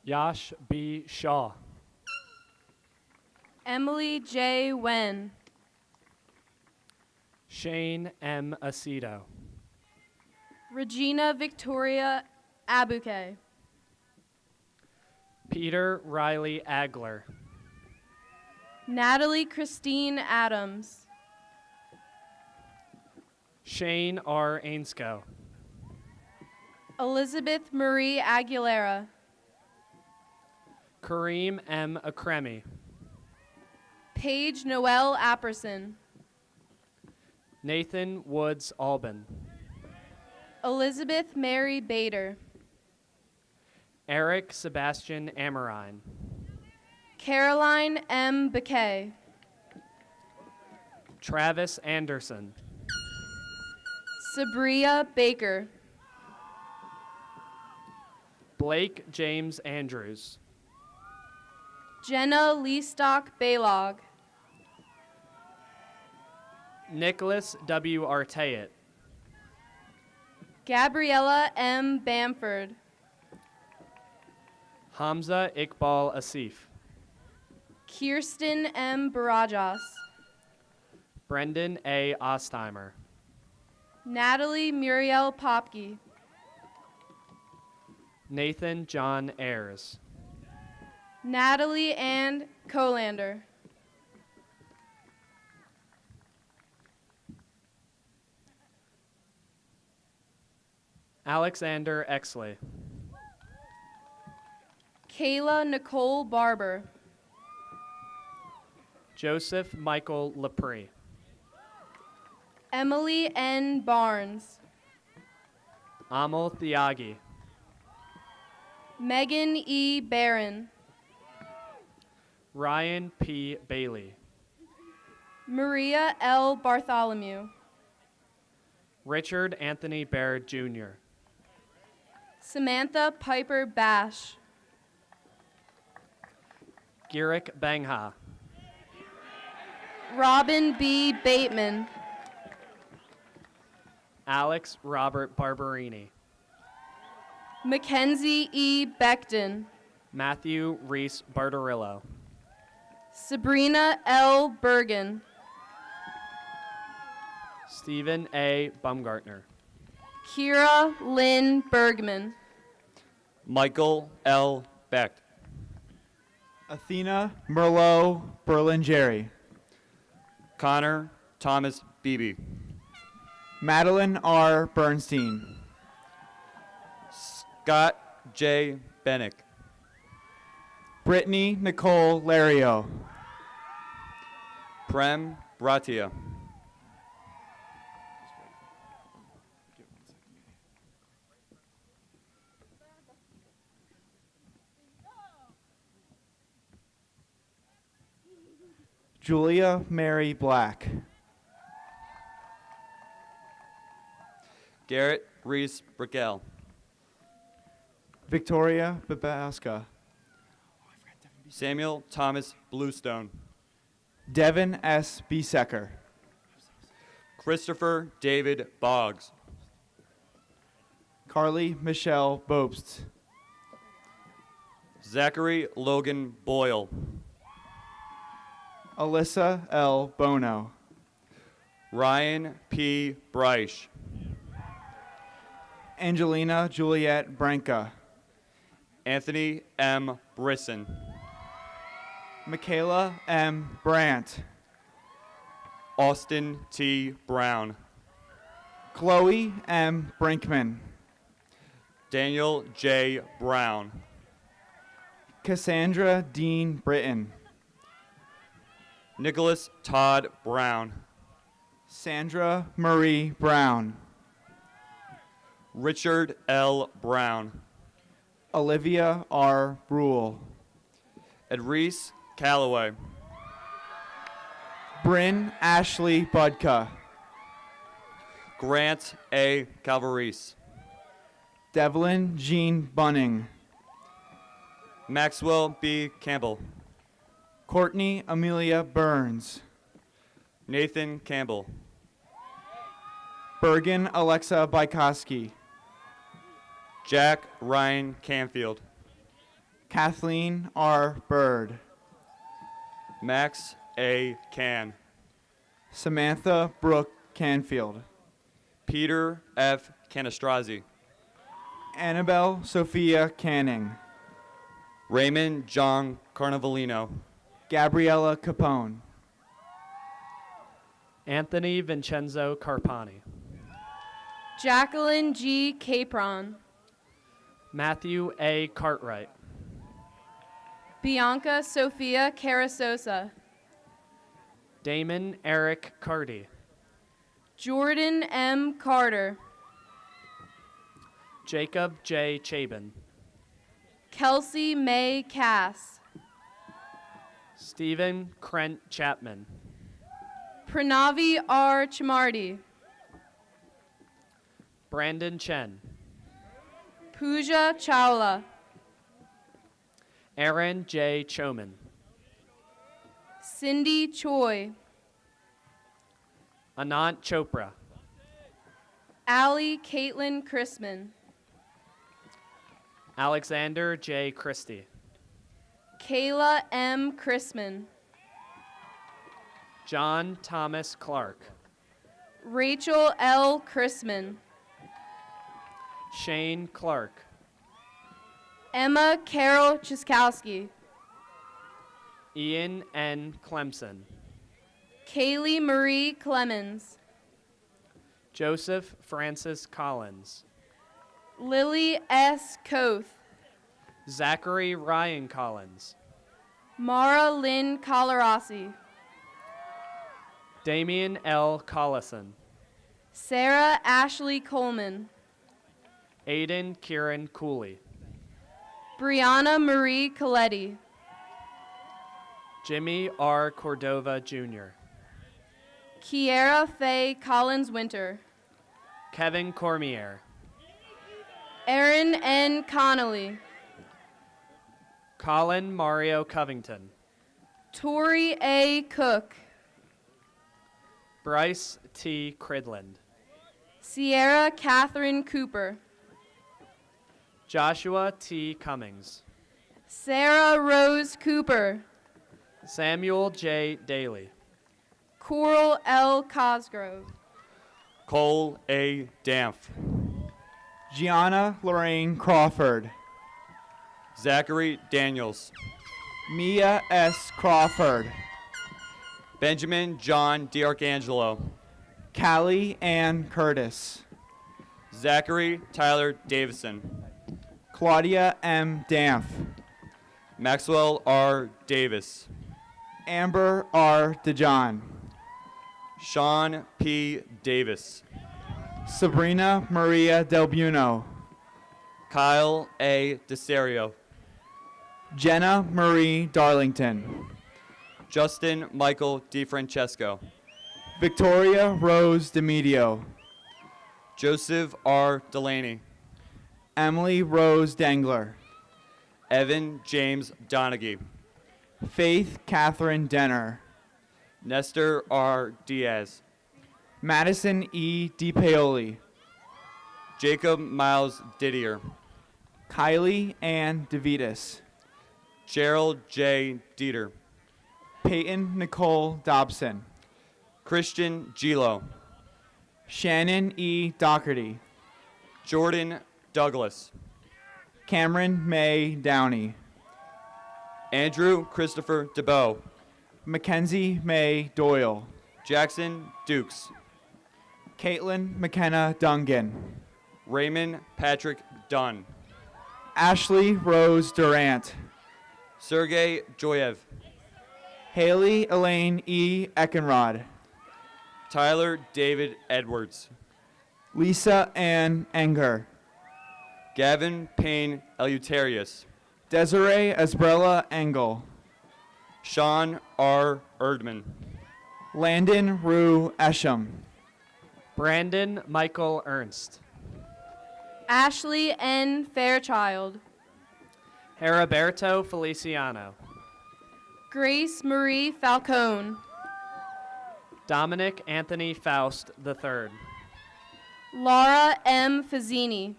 Yash B. Shaw. Emily J. Wen. Shane M. Aceto. Regina Victoria Abuke. Peter Riley Agler. Natalie Christine Adams. Shane R. Ainscow. Elizabeth Marie Aguilera. Kareem M. Akremi. Paige Noel Apperson. Nathan Woods Albin. Elizabeth Mary Bader. Eric Sebastian Amarine. Caroline M. Bakay. Travis Anderson. Sabria Baker. Blake James Andrews. Jenna Leastock Baylog. Nicholas W. Artayet. Gabriella M. Bamford. Hamza Iqbal Asif. Kirsten M. Barajas. Brendan A. Ostheimer. Natalie Muriel Popke. Nathan John Ayers. Natalie Ann Colander. Alexander Exley. Kayla Nicole Barber. Joseph Michael Lepre. Emily N. Barnes. Amal Thiagi. Megan E. Barron. Ryan P. Bailey. Maria L. Bartholomew. Richard Anthony Baird Jr. Samantha Piper Bash. Girik Bangha. Robin B. Bateman. Alex Robert Barberini. Mackenzie E. Beckton. Matthew Reese Barterillo. Sabrina L. Bergen. Stephen A. Bumgartner. Kira Lynn Bergman. Michael L. Becht. Athena Merlot Berlingeri. Connor Thomas Beebe. Madeline R. Bernstein. Scott J. Bennick. Brittany Nicole Lario. Prem Bhatia. Julia Mary Black. Garrett Reese Brickell. Victoria Babaska. Samuel Thomas Bluestone. Devin S. Biesecker. Christopher David Boggs. Carly Michelle Bobst. Zachary Logan Boyle. Alyssa L. Bono. Ryan P. Breisch. Angelina Juliet Branca. Anthony M. Brisson. Michaela M. Brandt. Austin T. Brown. Chloe M. Brinkman. Daniel J. Brown. Cassandra Dean Britton. Nicholas Todd Brown. Sandra Marie Brown. Richard L. Brown. Olivia R. Brule. Edreese Calloway. Bryn Ashley Budka. Grant A. Calvarese. Devlin Jean Bunning. Maxwell B. Campbell. Courtney Amelia Burns. Nathan Campbell. Bergen Alexa Bykoski. Jack Ryan Canfield. Kathleen R. Bird. Max A. Can. Samantha Brooke Canfield. Peter F. Canastrazi. Annabelle Sophia Canning. Raymond John Carnavalino. Gabriella Capone. Anthony Vincenzo Carpani. Jacqueline G. Capron. Matthew A. Cartwright. Bianca Sophia Carasosa. Damon Eric Carty. Jordan M. Carter. Jacob J. Chabin. Kelsey May Cass. Stephen Krent Chapman. Pranavi R. Chamardi. Brandon Chen. Pooja Chawla. Aaron J. Choman. Cindy Choi. Anant Chopra. Allie Caitlin Chrisman. Alexander J. Christie. Kayla M. Chrisman. John Thomas Clark. Rachel L. Chrisman. Shane Clark. Emma Carol Chiskowski. Ian N. Clemson. Kaylee Marie Clemens. Joseph Francis Collins. Lily S. Koth. Zachary Ryan Collins. Mara Lynn Colarossi. Damian L. Collison. Sarah Ashley Coleman. Aiden Kieran Cooley. Brianna Marie Coletti. Jimmy R. Cordova Jr. Kiera Faye Collins Winter. Kevin Cormier. Erin N. Connolly. Colin Mario Covington. Tori A. Cook. Bryce T. Cridland. Sierra Catherine Cooper. Joshua T. Cummings. Sarah Rose Cooper. Samuel J. Daly. Coral L. Cosgrove. Cole A. Danf. Gianna Lorraine Crawford. Zachary Daniels. Mia S. Crawford. Benjamin John DiArcangelo. Callie Ann Curtis. Zachary Tyler Davison. Claudia M. Danf. Maxwell R. Davis. Amber R. DeJohn. Sean P. Davis. Sabrina Maria Del Buno. Kyle A. DeSerio. Jenna Marie Darlington. Justin Michael DiFrancesco. Victoria Rose DeMedio. Joseph R. Delaney. Emily Rose Dangler. Evan James Donaghy. Faith Catherine Denner. Nestor R. Diaz. Madison E. DiPaoli. Jacob Miles Didier. Kylie Ann DeVitas. Gerald J. Dieter. Peyton Nicole Dobson. Christian Gilo. Shannon E. Doherty. Jordan Douglas. Cameron May Downey. Andrew Christopher DeBow. Mackenzie May Doyle. Jackson Dukes. Caitlin McKenna Dungan. Raymond Patrick Dunn. Ashley Rose Durant. Sergey Joyev. Haley Elaine E. Eckenrod. Tyler David Edwards. Lisa Ann Enger. Gavin Payne Eleuterius. Desiree Esbrella Engel. Sean R. Erdman. Landon Rue Esham. Brandon Michael Ernst. Ashley N. Fairchild. Heriberto Feliciano. Grace Marie Falcone. Dominic Anthony Faust III. Laura M. Fazzini.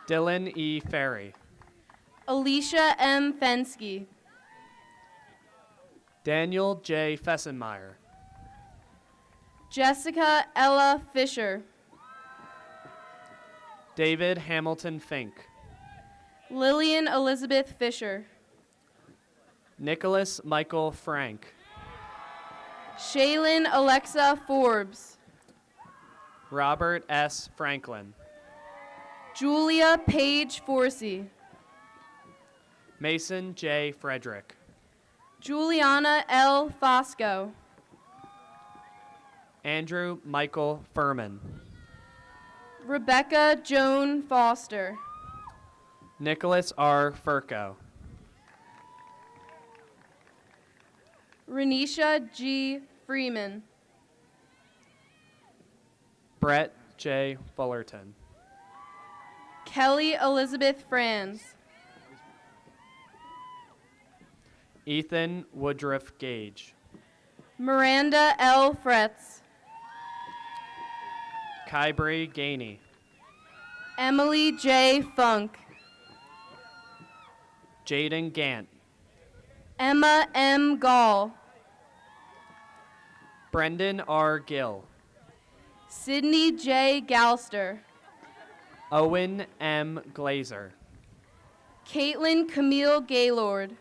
Dylan E. Ferry. Alicia M. Fensky. Daniel J. Fessenmeyer. Jessica Ella Fisher. David Hamilton Fink. Lillian Elizabeth Fisher. Nicholas Michael Frank. Shaylin Alexa Forbes. Robert S. Franklin. Julia Paige Forsey. Mason J. Frederick. Juliana L. Fosco. Andrew Michael Furman. Rebecca Joan Foster. Nicholas R. Furco. Renisha G. Freeman. Brett J. Fullerton. Kelly Elizabeth Franz. Ethan Woodruff Gage. Miranda L. Fretz. Kybri Gainey. Emily J. Funk. Jaden Gant. Emma M. Gall. Brendan R. Gill. Sydney J. Galster. Owen M. Glazer. Caitlin Camille Gaylord.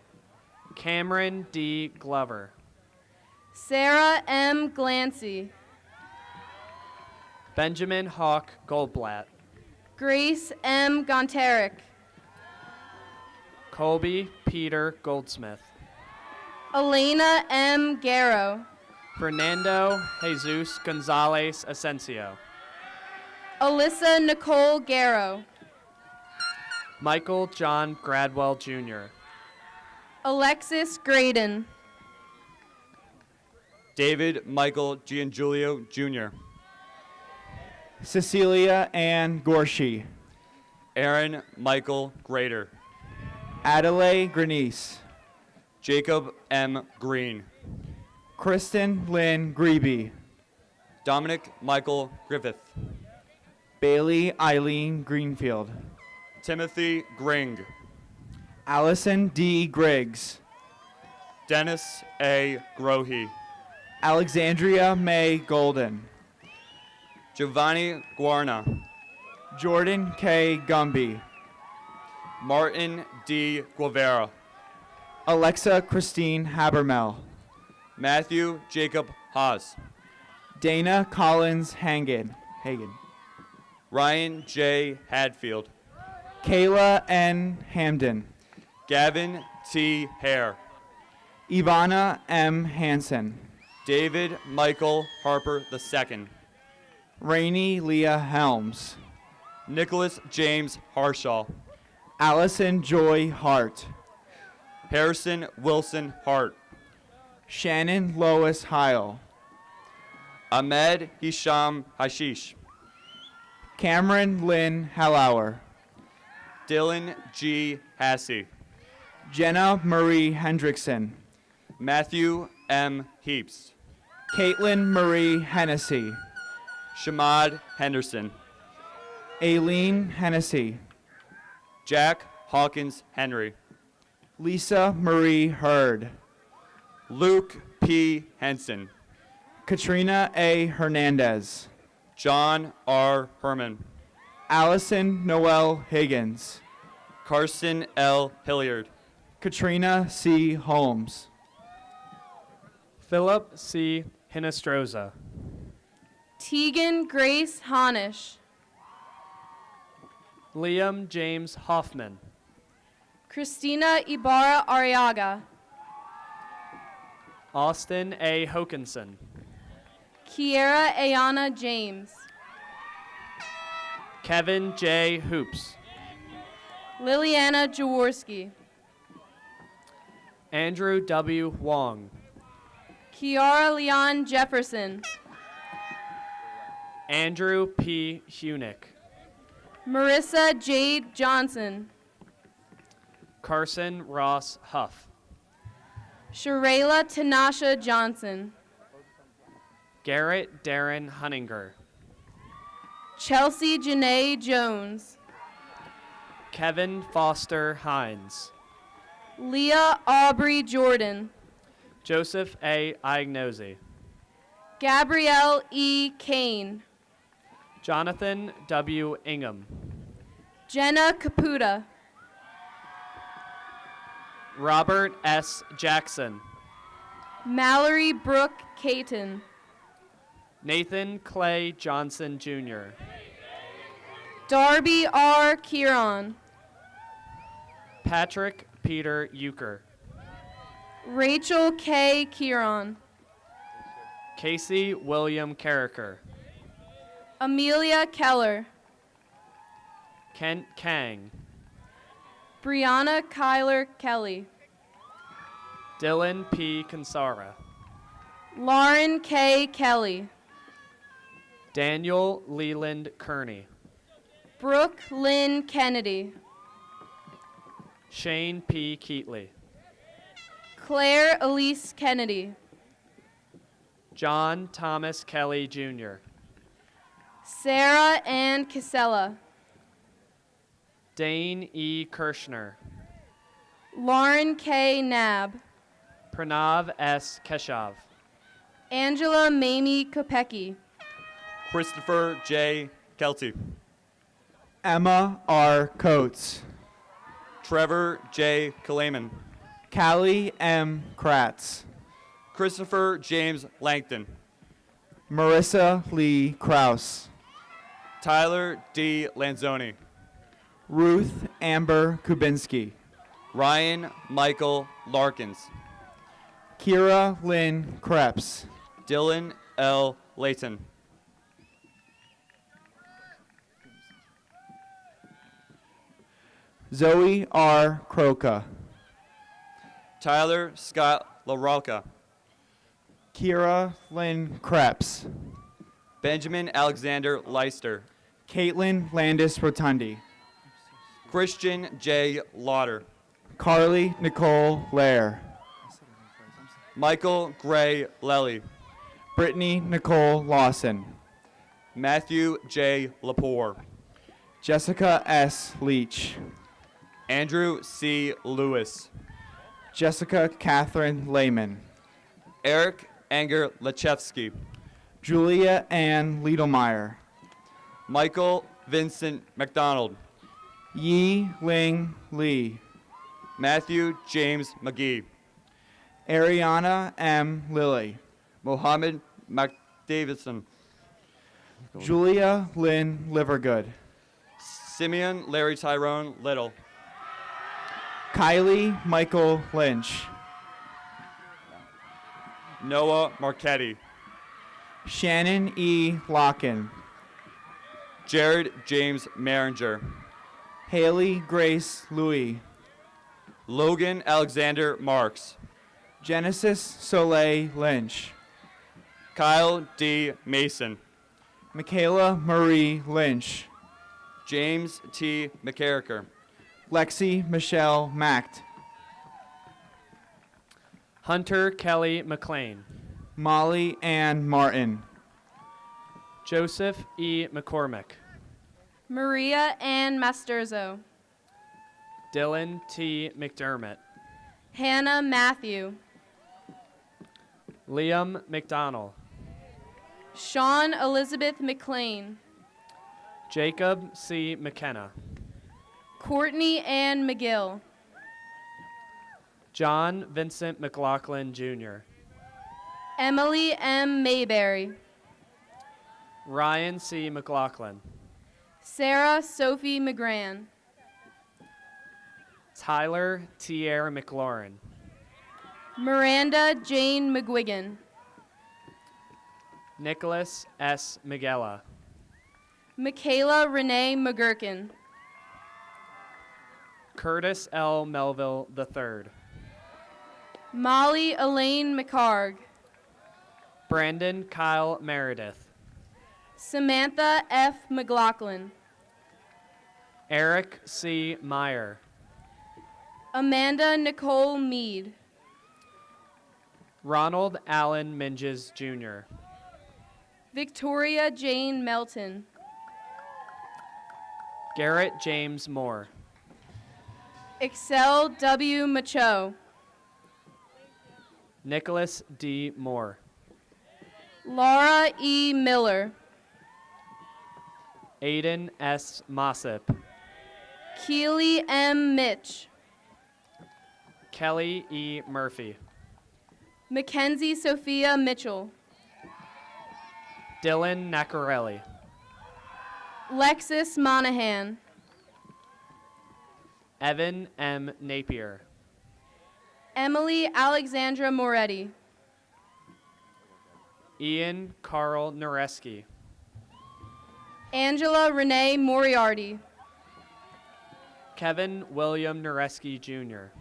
Cameron D. Glover. Sarah M. Glancy. Benjamin Hawk Goldblatt. Grace M. Gonterick. Colby Peter Goldsmith. Elena M. Garrow. Fernando Jesus Gonzalez Asensio. Alyssa Nicole Garrow. Michael John Gradwell Jr. Alexis Graydon. David Michael Giangiulio Jr. Cecilia Ann Gorshi. Aaron Michael Grader. Adelaide Grenice. Jacob M. Green. Kristen Lynn Grebe. Dominic Michael Griffith. Bailey Eileen Greenfield. Timothy Gring. Allison D. Griggs. Dennis A. Grohe. Alexandria May Golden. Giovanni Guarna. Jordan K. Gumby. Martin D. Guevara. Alexa Christine Habermel. Matthew Jacob Haas. Dana Collins Hagen. Ryan J. Hadfield. Kayla N. Hamden. Gavin T. Hare. Ivana M. Hansen. David Michael Harper II. Rainey Leah Helms. Nicholas James Harshaw. Allison Joy Hart. Harrison Wilson Hart. Shannon Lois Heil. Ahmed Hisham Hashish. Cameron Lynn Hallauer. Dylan G. Hassey. Jenna Marie Hendrickson. Matthew M. Heaps. Caitlin Marie Hennessy. Shamad Henderson. Aileen Hennessy. Jack Hawkins Henry. Lisa Marie Hurd. Luke P. Henson. Katrina A. Hernandez. John R. Herman. Allison Noel Higgins. Carson L. Hilliard. Katrina C. Holmes. Philip C. Hinestroza. Tegan Grace Honish. Liam James Hoffman. Christina Ibarra Arriaga. Austin A. Hokinson. Kiera Ayana James. Kevin J. Hoops. Liliana Jaworski. Andrew W. Wong. Kiara Leon Jefferson. Andrew P. Hunick. Marissa Jade Johnson. Carson Ross Huff. Sharayla Tanasha Johnson. Garrett Darren Hunninger. Chelsea Janae Jones. Kevin Foster Hines. Leah Aubrey Jordan. Joseph A. Iagnosi. Gabrielle E. Kane. Jonathan W. Ingham. Jenna Caputa. Robert S. Jackson. Mallory Brooke Caton. Nathan Clay Johnson Jr. Darby R. Kieran. Patrick Peter Euchre. Rachel K. Kieran. Casey William Carricker. Amelia Keller. Kent Kang. Brianna Kyler Kelly. Dylan P. Kansara. Lauren K. Kelly. Daniel Leland Kearney. Brooke Lynn Kennedy. Shane P. Keatley. Claire Elise Kennedy. John Thomas Kelly Jr. Sarah Ann Casella. Dane E. Kirshner. Lauren K. Nab. Pranav S. Keshav. Angela Mamie Kopecki. Christopher J. Kelty. Emma R. Coates. Trevor J. Kalaman. Callie M. Kratz. Christopher James Langton. Marissa Lee Kraus. Tyler D. Lanzoni. Ruth Amber Kubinski. Ryan Michael Larkins. Kira Lynn Krebs. Dylan L. Layton. Zoe R. Croca. Tyler Scott LaRocca. Kira Lynn Krebs. Benjamin Alexander Leister. Caitlin Landis Rotundi. Christian J. Lauder. Carly Nicole Lair. Michael Gray Lely. Brittany Nicole Lawson. Matthew J. Lepore. Jessica S. Leach. Andrew C. Lewis. Jessica Catherine Lehman. Eric Anger Lechevsky. Julia Ann Liedelmeyer. Michael Vincent McDonald. Yi Ling Lee. Matthew James McGee. Ariana M. Lilly. Mohammed McDavidson. Julia Lynn Livergood. Simeon Larry Tyrone Little. Kylie Michael Lynch. Noah Marchetti. Shannon E. Locken. Jared James Maringer. Haley Grace Louis. Logan Alexander Marks. Genesis Soleil Lynch. Kyle D. Mason. Michaela Marie Lynch. James T. McCarricker. Lexi Michelle Macht. Hunter Kelly McLean. Molly Ann Martin. Joseph E. McCormick. Maria Ann Masturzo. Dylan T. McDermott. Hannah Matthew. Liam McDonald. Sean Elizabeth McLean. Jacob C. McKenna. Courtney Ann McGill. John Vincent McLaughlin, Jr. Emily M. Mayberry. Ryan C. McLaughlin. Sarah Sophie McGran. Tyler Tierre McLaurin. Miranda Jane McGuigan. Nicholas S. Miguela. Michaela Renee McGurkin. Curtis L. Melville III. Molly Elaine McHarg. Brandon Kyle Meredith. Samantha F. McLaughlin. Eric C. Meyer. Amanda Nicole Mead. Ronald Allen Minges, Jr. Victoria Jane Melton. Garrett James Moore. Excel W. Macho. Nicholas D. Moore. Laura E. Miller. Aiden S. Mossip. Keely M. Mitch. Kelly E. Murphy. Mackenzie Sophia Mitchell. Dylan Nacarelli. Lexus Monahan. Evan M. Napier. Emily Alexandra Moretti. Ian Carl Nareski. Angela Renee Moriarty. Kevin William Nareski, Jr.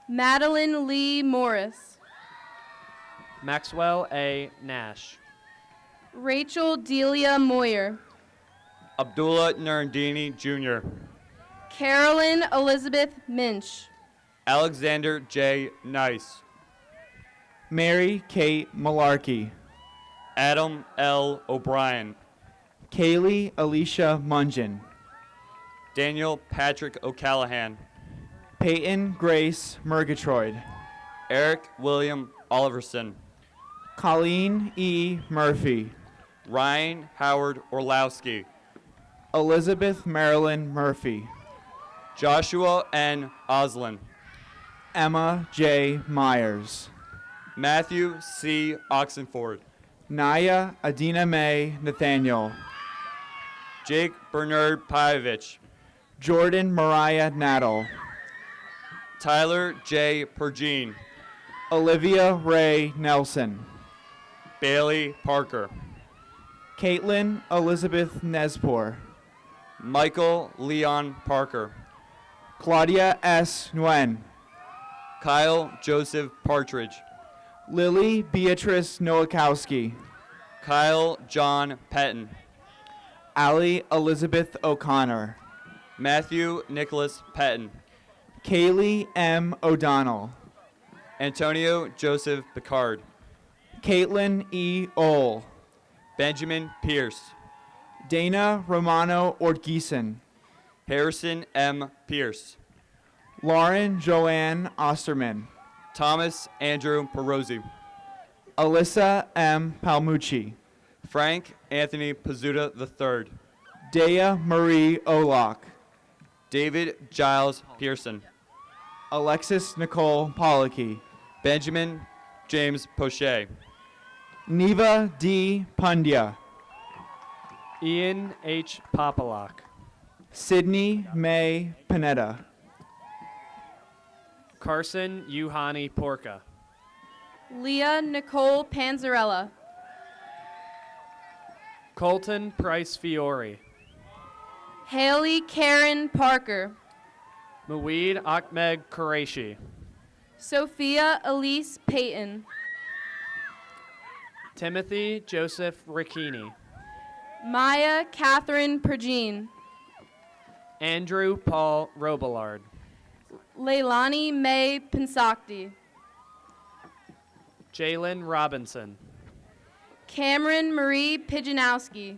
Madeline Lee Morris. Maxwell A. Nash. Rachel Delia Moyer. Abdullah Narandini Jr. Carolyn Elizabeth Minch. Alexander J. Nice. Mary Kate Malarkey. Adam L. O'Brien. Kaylee Alicia Mungin. Daniel Patrick O'Callahan. Peyton Grace Murgatroyd. Eric William Oliverson. Colleen E. Murphy. Ryan Howard Orlowski. Elizabeth Marilyn Murphy. Joshua N. Oslin. Emma J. Myers. Matthew C. Oxenford. Naya Adina May Nathaniel. Jake Bernard Paevich. Jordan Mariah Naddle. Tyler J. Pergine. Olivia Ray Nelson. Bailey Parker. Caitlin Elizabeth Nespor. Michael Leon Parker. Claudia S. Nguyen. Kyle Joseph Partridge. Lily Beatrice Nowakowski. Kyle John Petton. Allie Elizabeth O'Connor. Matthew Nicholas Petton. Kaylee M. O'Donnell. Antonio Joseph Picard. Caitlin E. Ohl. Benjamin Pierce. Dana Romano Ortgieson. Harrison M. Pierce. Lauren Joanne Osterman. Thomas Andrew Perosi. Alyssa M. Palmucci. Frank Anthony Pizzuta III. Dea Marie Olock. David Giles Pearson. Alexis Nicole Pollocky. Benjamin James Poche. Neva D. Pandya. Ian H. Popalock. Sydney May Panetta. Carson Yuhani Porca. Leah Nicole Panzarella. Colton Price Fiore. Haley Karen Parker. Muweed Ahmed Qureshi. Sophia Elise Payton. Timothy Joseph Ricchini. Maya Catherine Pergine. Andrew Paul Robillard. Leilani May Pensakti. Jalen Robinson. Cameron Marie Pijanowski.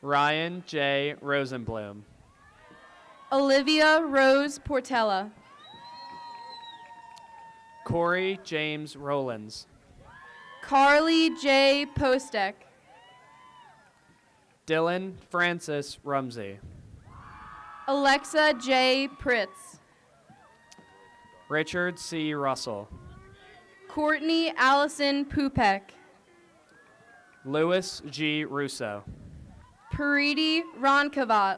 Ryan J. Rosenblum. Olivia Rose Portella. Corey James Rowlands. Carly J. Postek. Dylan Francis Rumsey. Alexa J. Pritz. Richard C. Russell. Courtney Allison Pupek. Louis G. Russo. Paridi Ronkavat.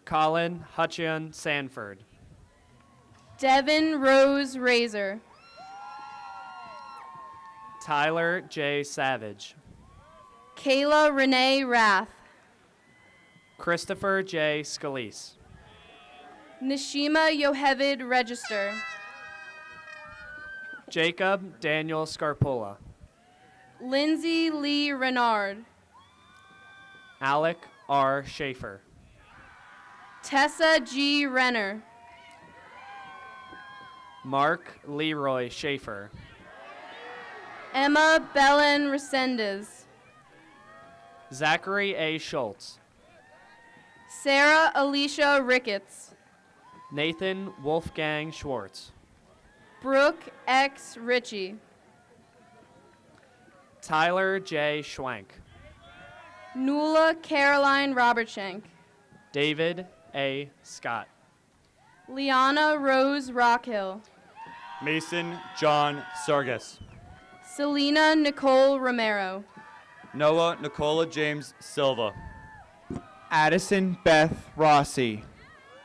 Colin Hutchion Sanford. Devin Rose Razor. Tyler J. Savage. Kayla Renee Rath. Christopher J. Scalise. Nishima Yohevid Register. Jacob Daniel Scarpola. Lindsay Lee Renard. Alec R. Schaefer. Tessa G. Renner. Mark Leroy Schaefer. Emma Belen Resendez. Zachary A. Schultz. Sarah Alicia Ricketts. Nathan Wolfgang Schwartz. Brooke X. Ritchie. Tyler J. Schwank. Nuala Caroline Robertshank. David A. Scott. Liana Rose Rockhill. Mason John Sargas. Selena Nicole Romero. Noah Nicola James Silva. Addison Beth Rossi.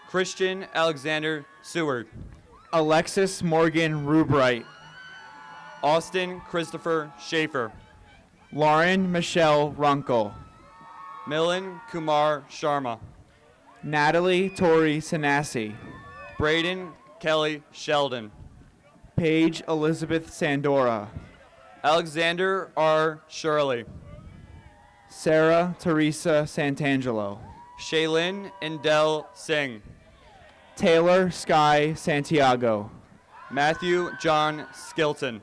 Christian Alexander Seward. Alexis Morgan Rubright. Austin Christopher Schaefer. Lauren Michelle Runkle. Milan Kumar Sharma. Natalie Tori Sanasi. Braden Kelly Sheldon. Paige Elizabeth Sandora. Alexander R. Shirley. Sarah Teresa Santangelo. Shaylin Indel Singh. Taylor Sky Santiago. Matthew John Skilton.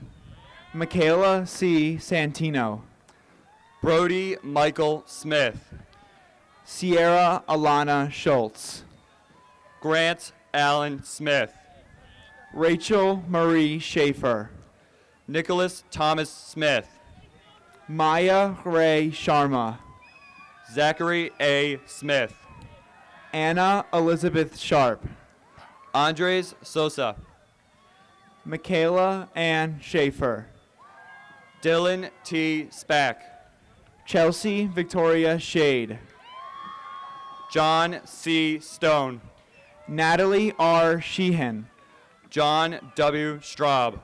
Michaela C. Santino. Brody Michael Smith. Sierra Alana Schultz. Grant Allen Smith. Rachel Marie Schaefer. Nicholas Thomas Smith. Maya Ray Sharma. Zachary A. Smith. Anna Elizabeth Sharp. Andres Sosa. Michaela Ann Schaefer. Dylan T. Spack. Chelsea Victoria Shade. John C. Stone. Natalie R. Sheehan. John W. Straub.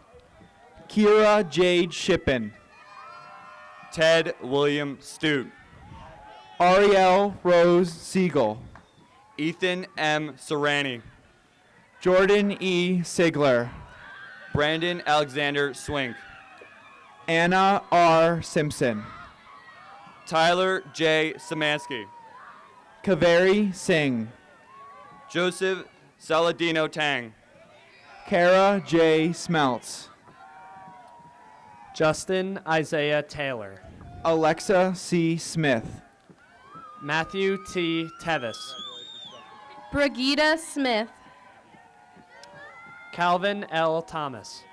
Kira Jade Shippen. Ted William Stute. Ariel Rose Siegel. Ethan M. Serrani. Jordan E. Sigler. Brandon Alexander Swink. Anna R. Simpson. Tyler J. Samansky. Kaveri Singh. Joseph Saladino Tang. Kara J. Smeltz. Justin Isaiah Taylor. Alexa C. Smith. Matthew T. Tevis. Brigida Smith. Calvin L. Thomas.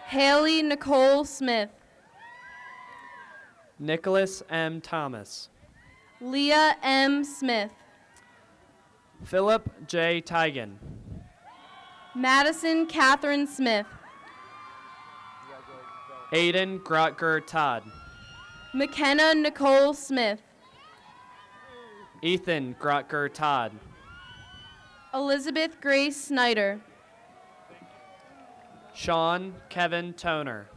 Haley Nicole Smith. Nicholas M. Thomas. Leah M. Smith. Philip J. Tigan. Madison Catherine Smith. Aiden Grotger Todd. McKenna Nicole Smith. Ethan Grotger Todd. Elizabeth Grace Snyder. Sean Kevin Toner.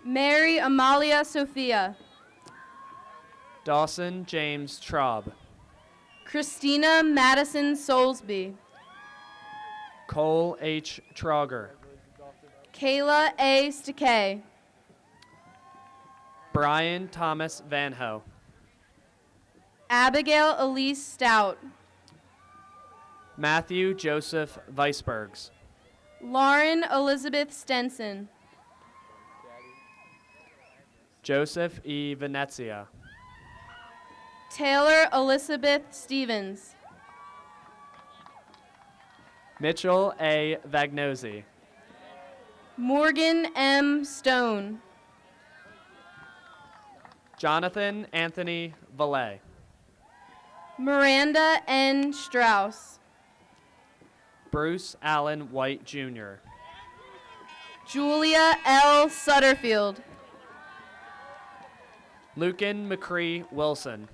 Mary Amalia Sophia. Dawson James Traub. Christina Madison Soulsby. Cole H. Trauger. Kayla A. Stakay. Brian Thomas Van Ho. Abigail Elise Stout. Matthew Joseph Weisbergs. Lauren Elizabeth Stenson. Joseph E. Venezia. Taylor Elizabeth Stevens. Mitchell A. Vagnosi. Morgan M. Stone. Jonathan Anthony Valet. Miranda N. Strauss. Bruce Allen White Jr. Julia L. Sutterfield. Lucan McCree Wilson.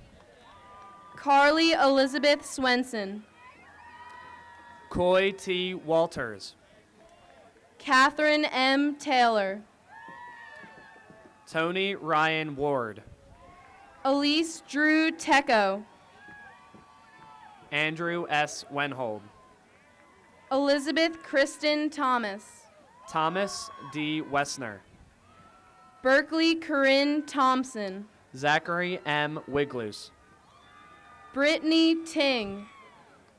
Carly Elizabeth Swenson. Coy T. Walters. Catherine M. Taylor. Tony Ryan Ward. Elise Drew Tecco. Andrew S. Wenhold. Elizabeth Kristen Thomas. Thomas D. Wessner. Berkeley Corinne Thompson. Zachary M. Wigloose. Brittany Ting.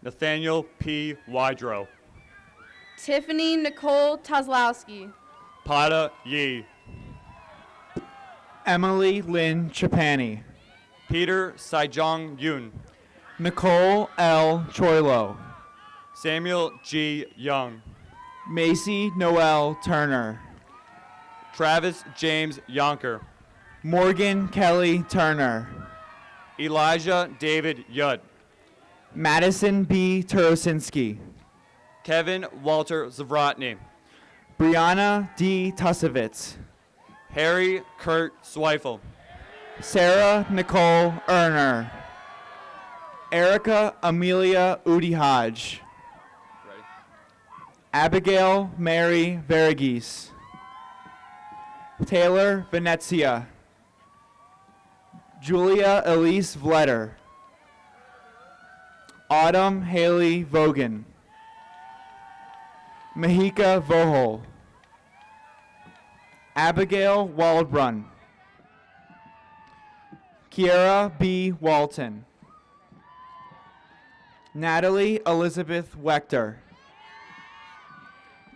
Nathaniel P. Wydrow. Tiffany Nicole Tozlowski. Pada Yi. Emily Lynn Chapani. Peter Saijong Yoon. Nicole L. Choilo. Samuel G. Young. Macy Noel Turner. Travis James Yonker. Morgan Kelly Turner. Elijah David Yudd. Madison B. Turosinski. Kevin Walter Zavrotny. Brianna D. Tusovitz. Harry Kurt Zweifel. Sarah Nicole Erner. Erica Amelia Udihaj. Abigail Mary Verghese. Taylor Venezia. Julia Elise Vletter. Autumn Haley Vogan. Mahika Vohol. Abigail Waldbrun. Kiara B. Walton. Natalie Elizabeth Wechter.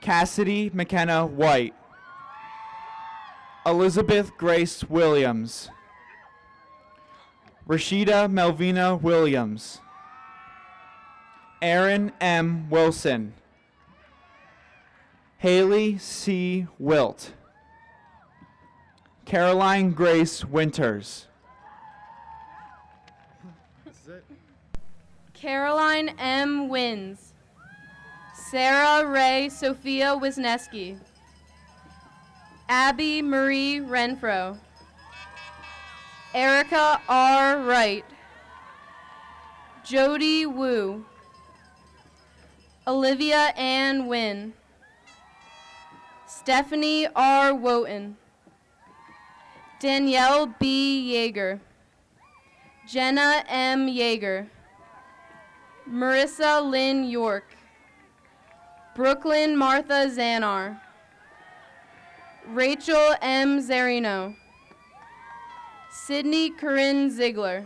Cassidy McKenna White. Elizabeth Grace Williams. Rashida Melvina Williams. Aaron M. Wilson. Haley C. Wilt. Caroline Grace Winters. Caroline M. Wins. Sarah Ray Sophia Wisniewski. Abby Marie Renfro. Erica R. Wright. Jody Wu. Olivia Ann Wynn. Stephanie R. Woten. Danielle B. Yeager. Jenna M. Yeager. Marissa Lynn York. Brooklyn Martha Zanar. Rachel M. Zarino. Sydney Corinne Ziegler.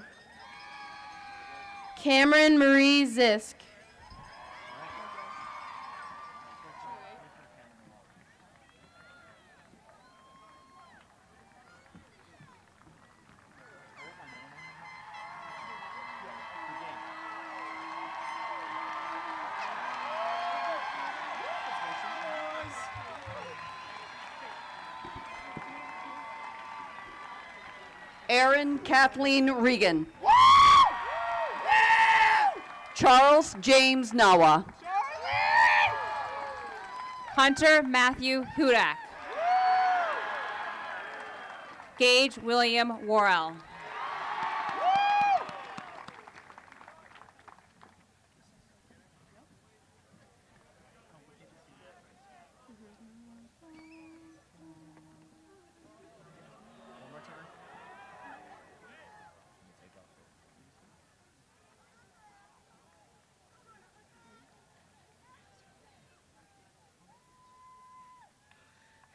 Cameron Marie Zisk. Erin Kathleen Regan. Charles James Nawa. Hunter Matthew Hudak. Gage William Worrell.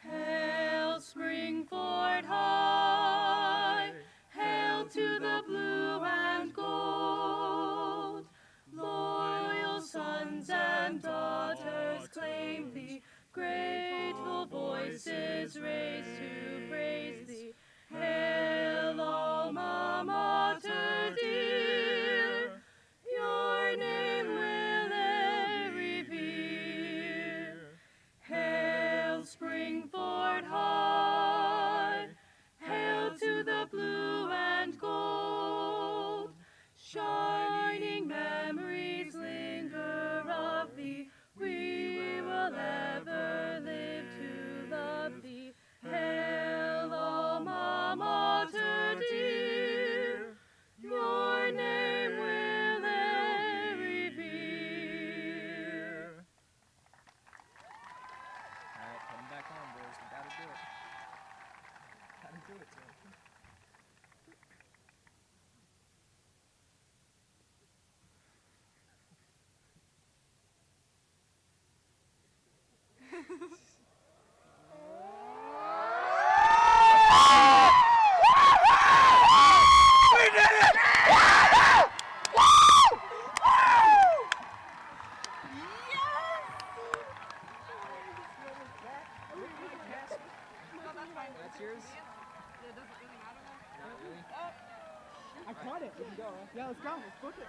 Hail Springford High, hail That's yours? I caught it. We can go, right? Yeah, let's go. Let's book it.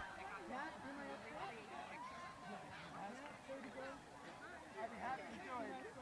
I'd be happy to do it.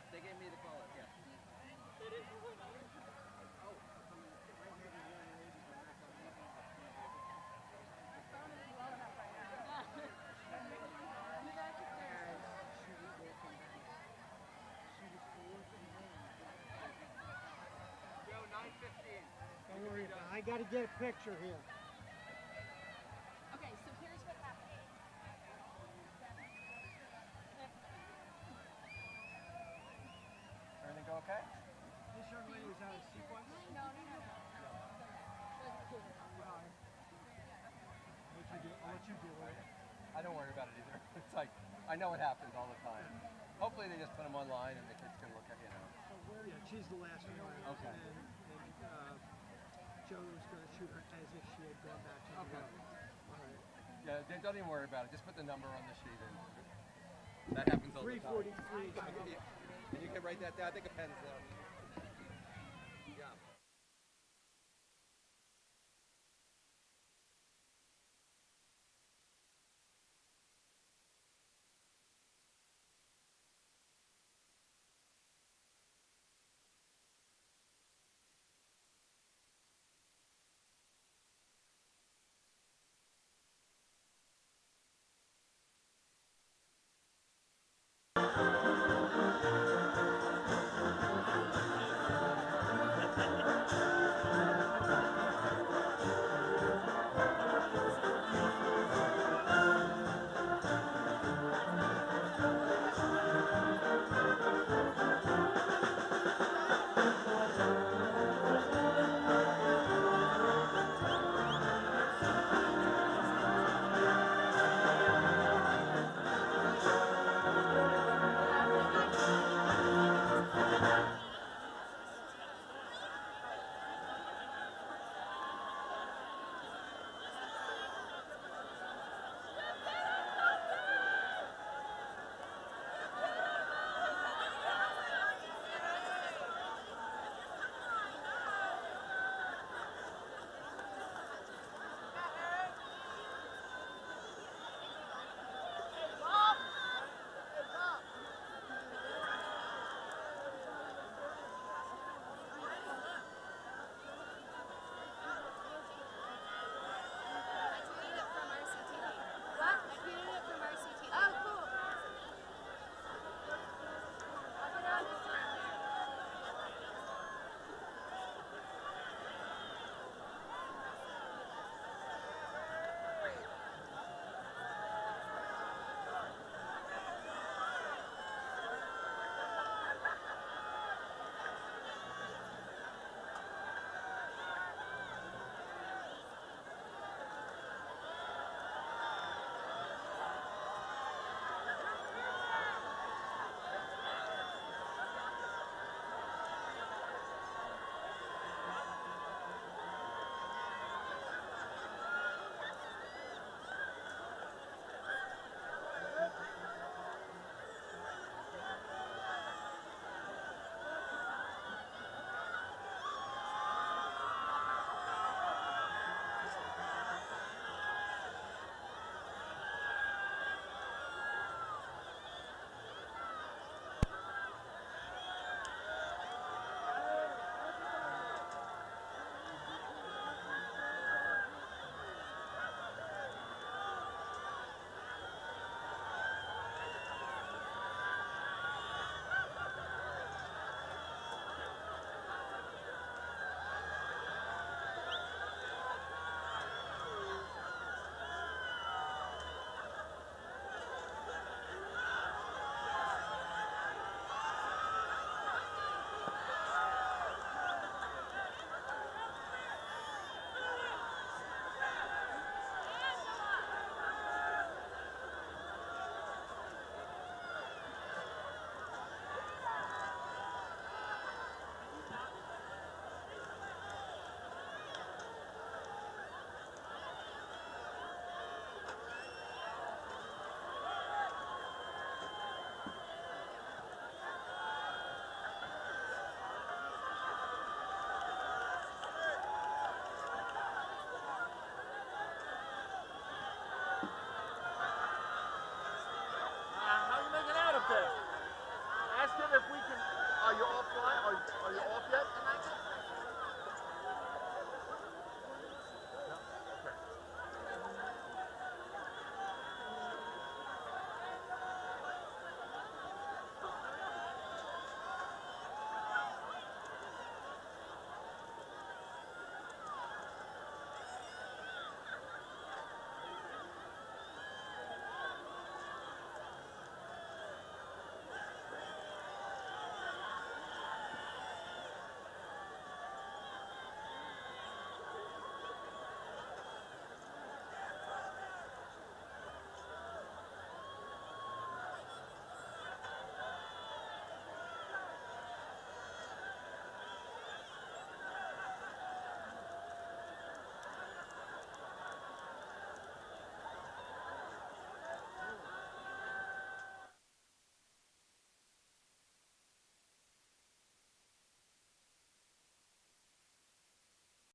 They gave me the call, yeah. Don't worry about it. I got to get a picture here. Okay, so here's what happened. Everything go okay? This young lady was out of sequence. No. I'll let you do it. I don't worry about it either. It's like, I know it happens all the time. Hopefully they just put them online and the kids can look at, Yeah, she's the last one. Okay. And Joe was going to shoot her as if she had gone back to the road. All right. Yeah, don't even worry about it. Just put the number on the sheet. And that happens all the time. 343. And you can write that down. I think a pen's there.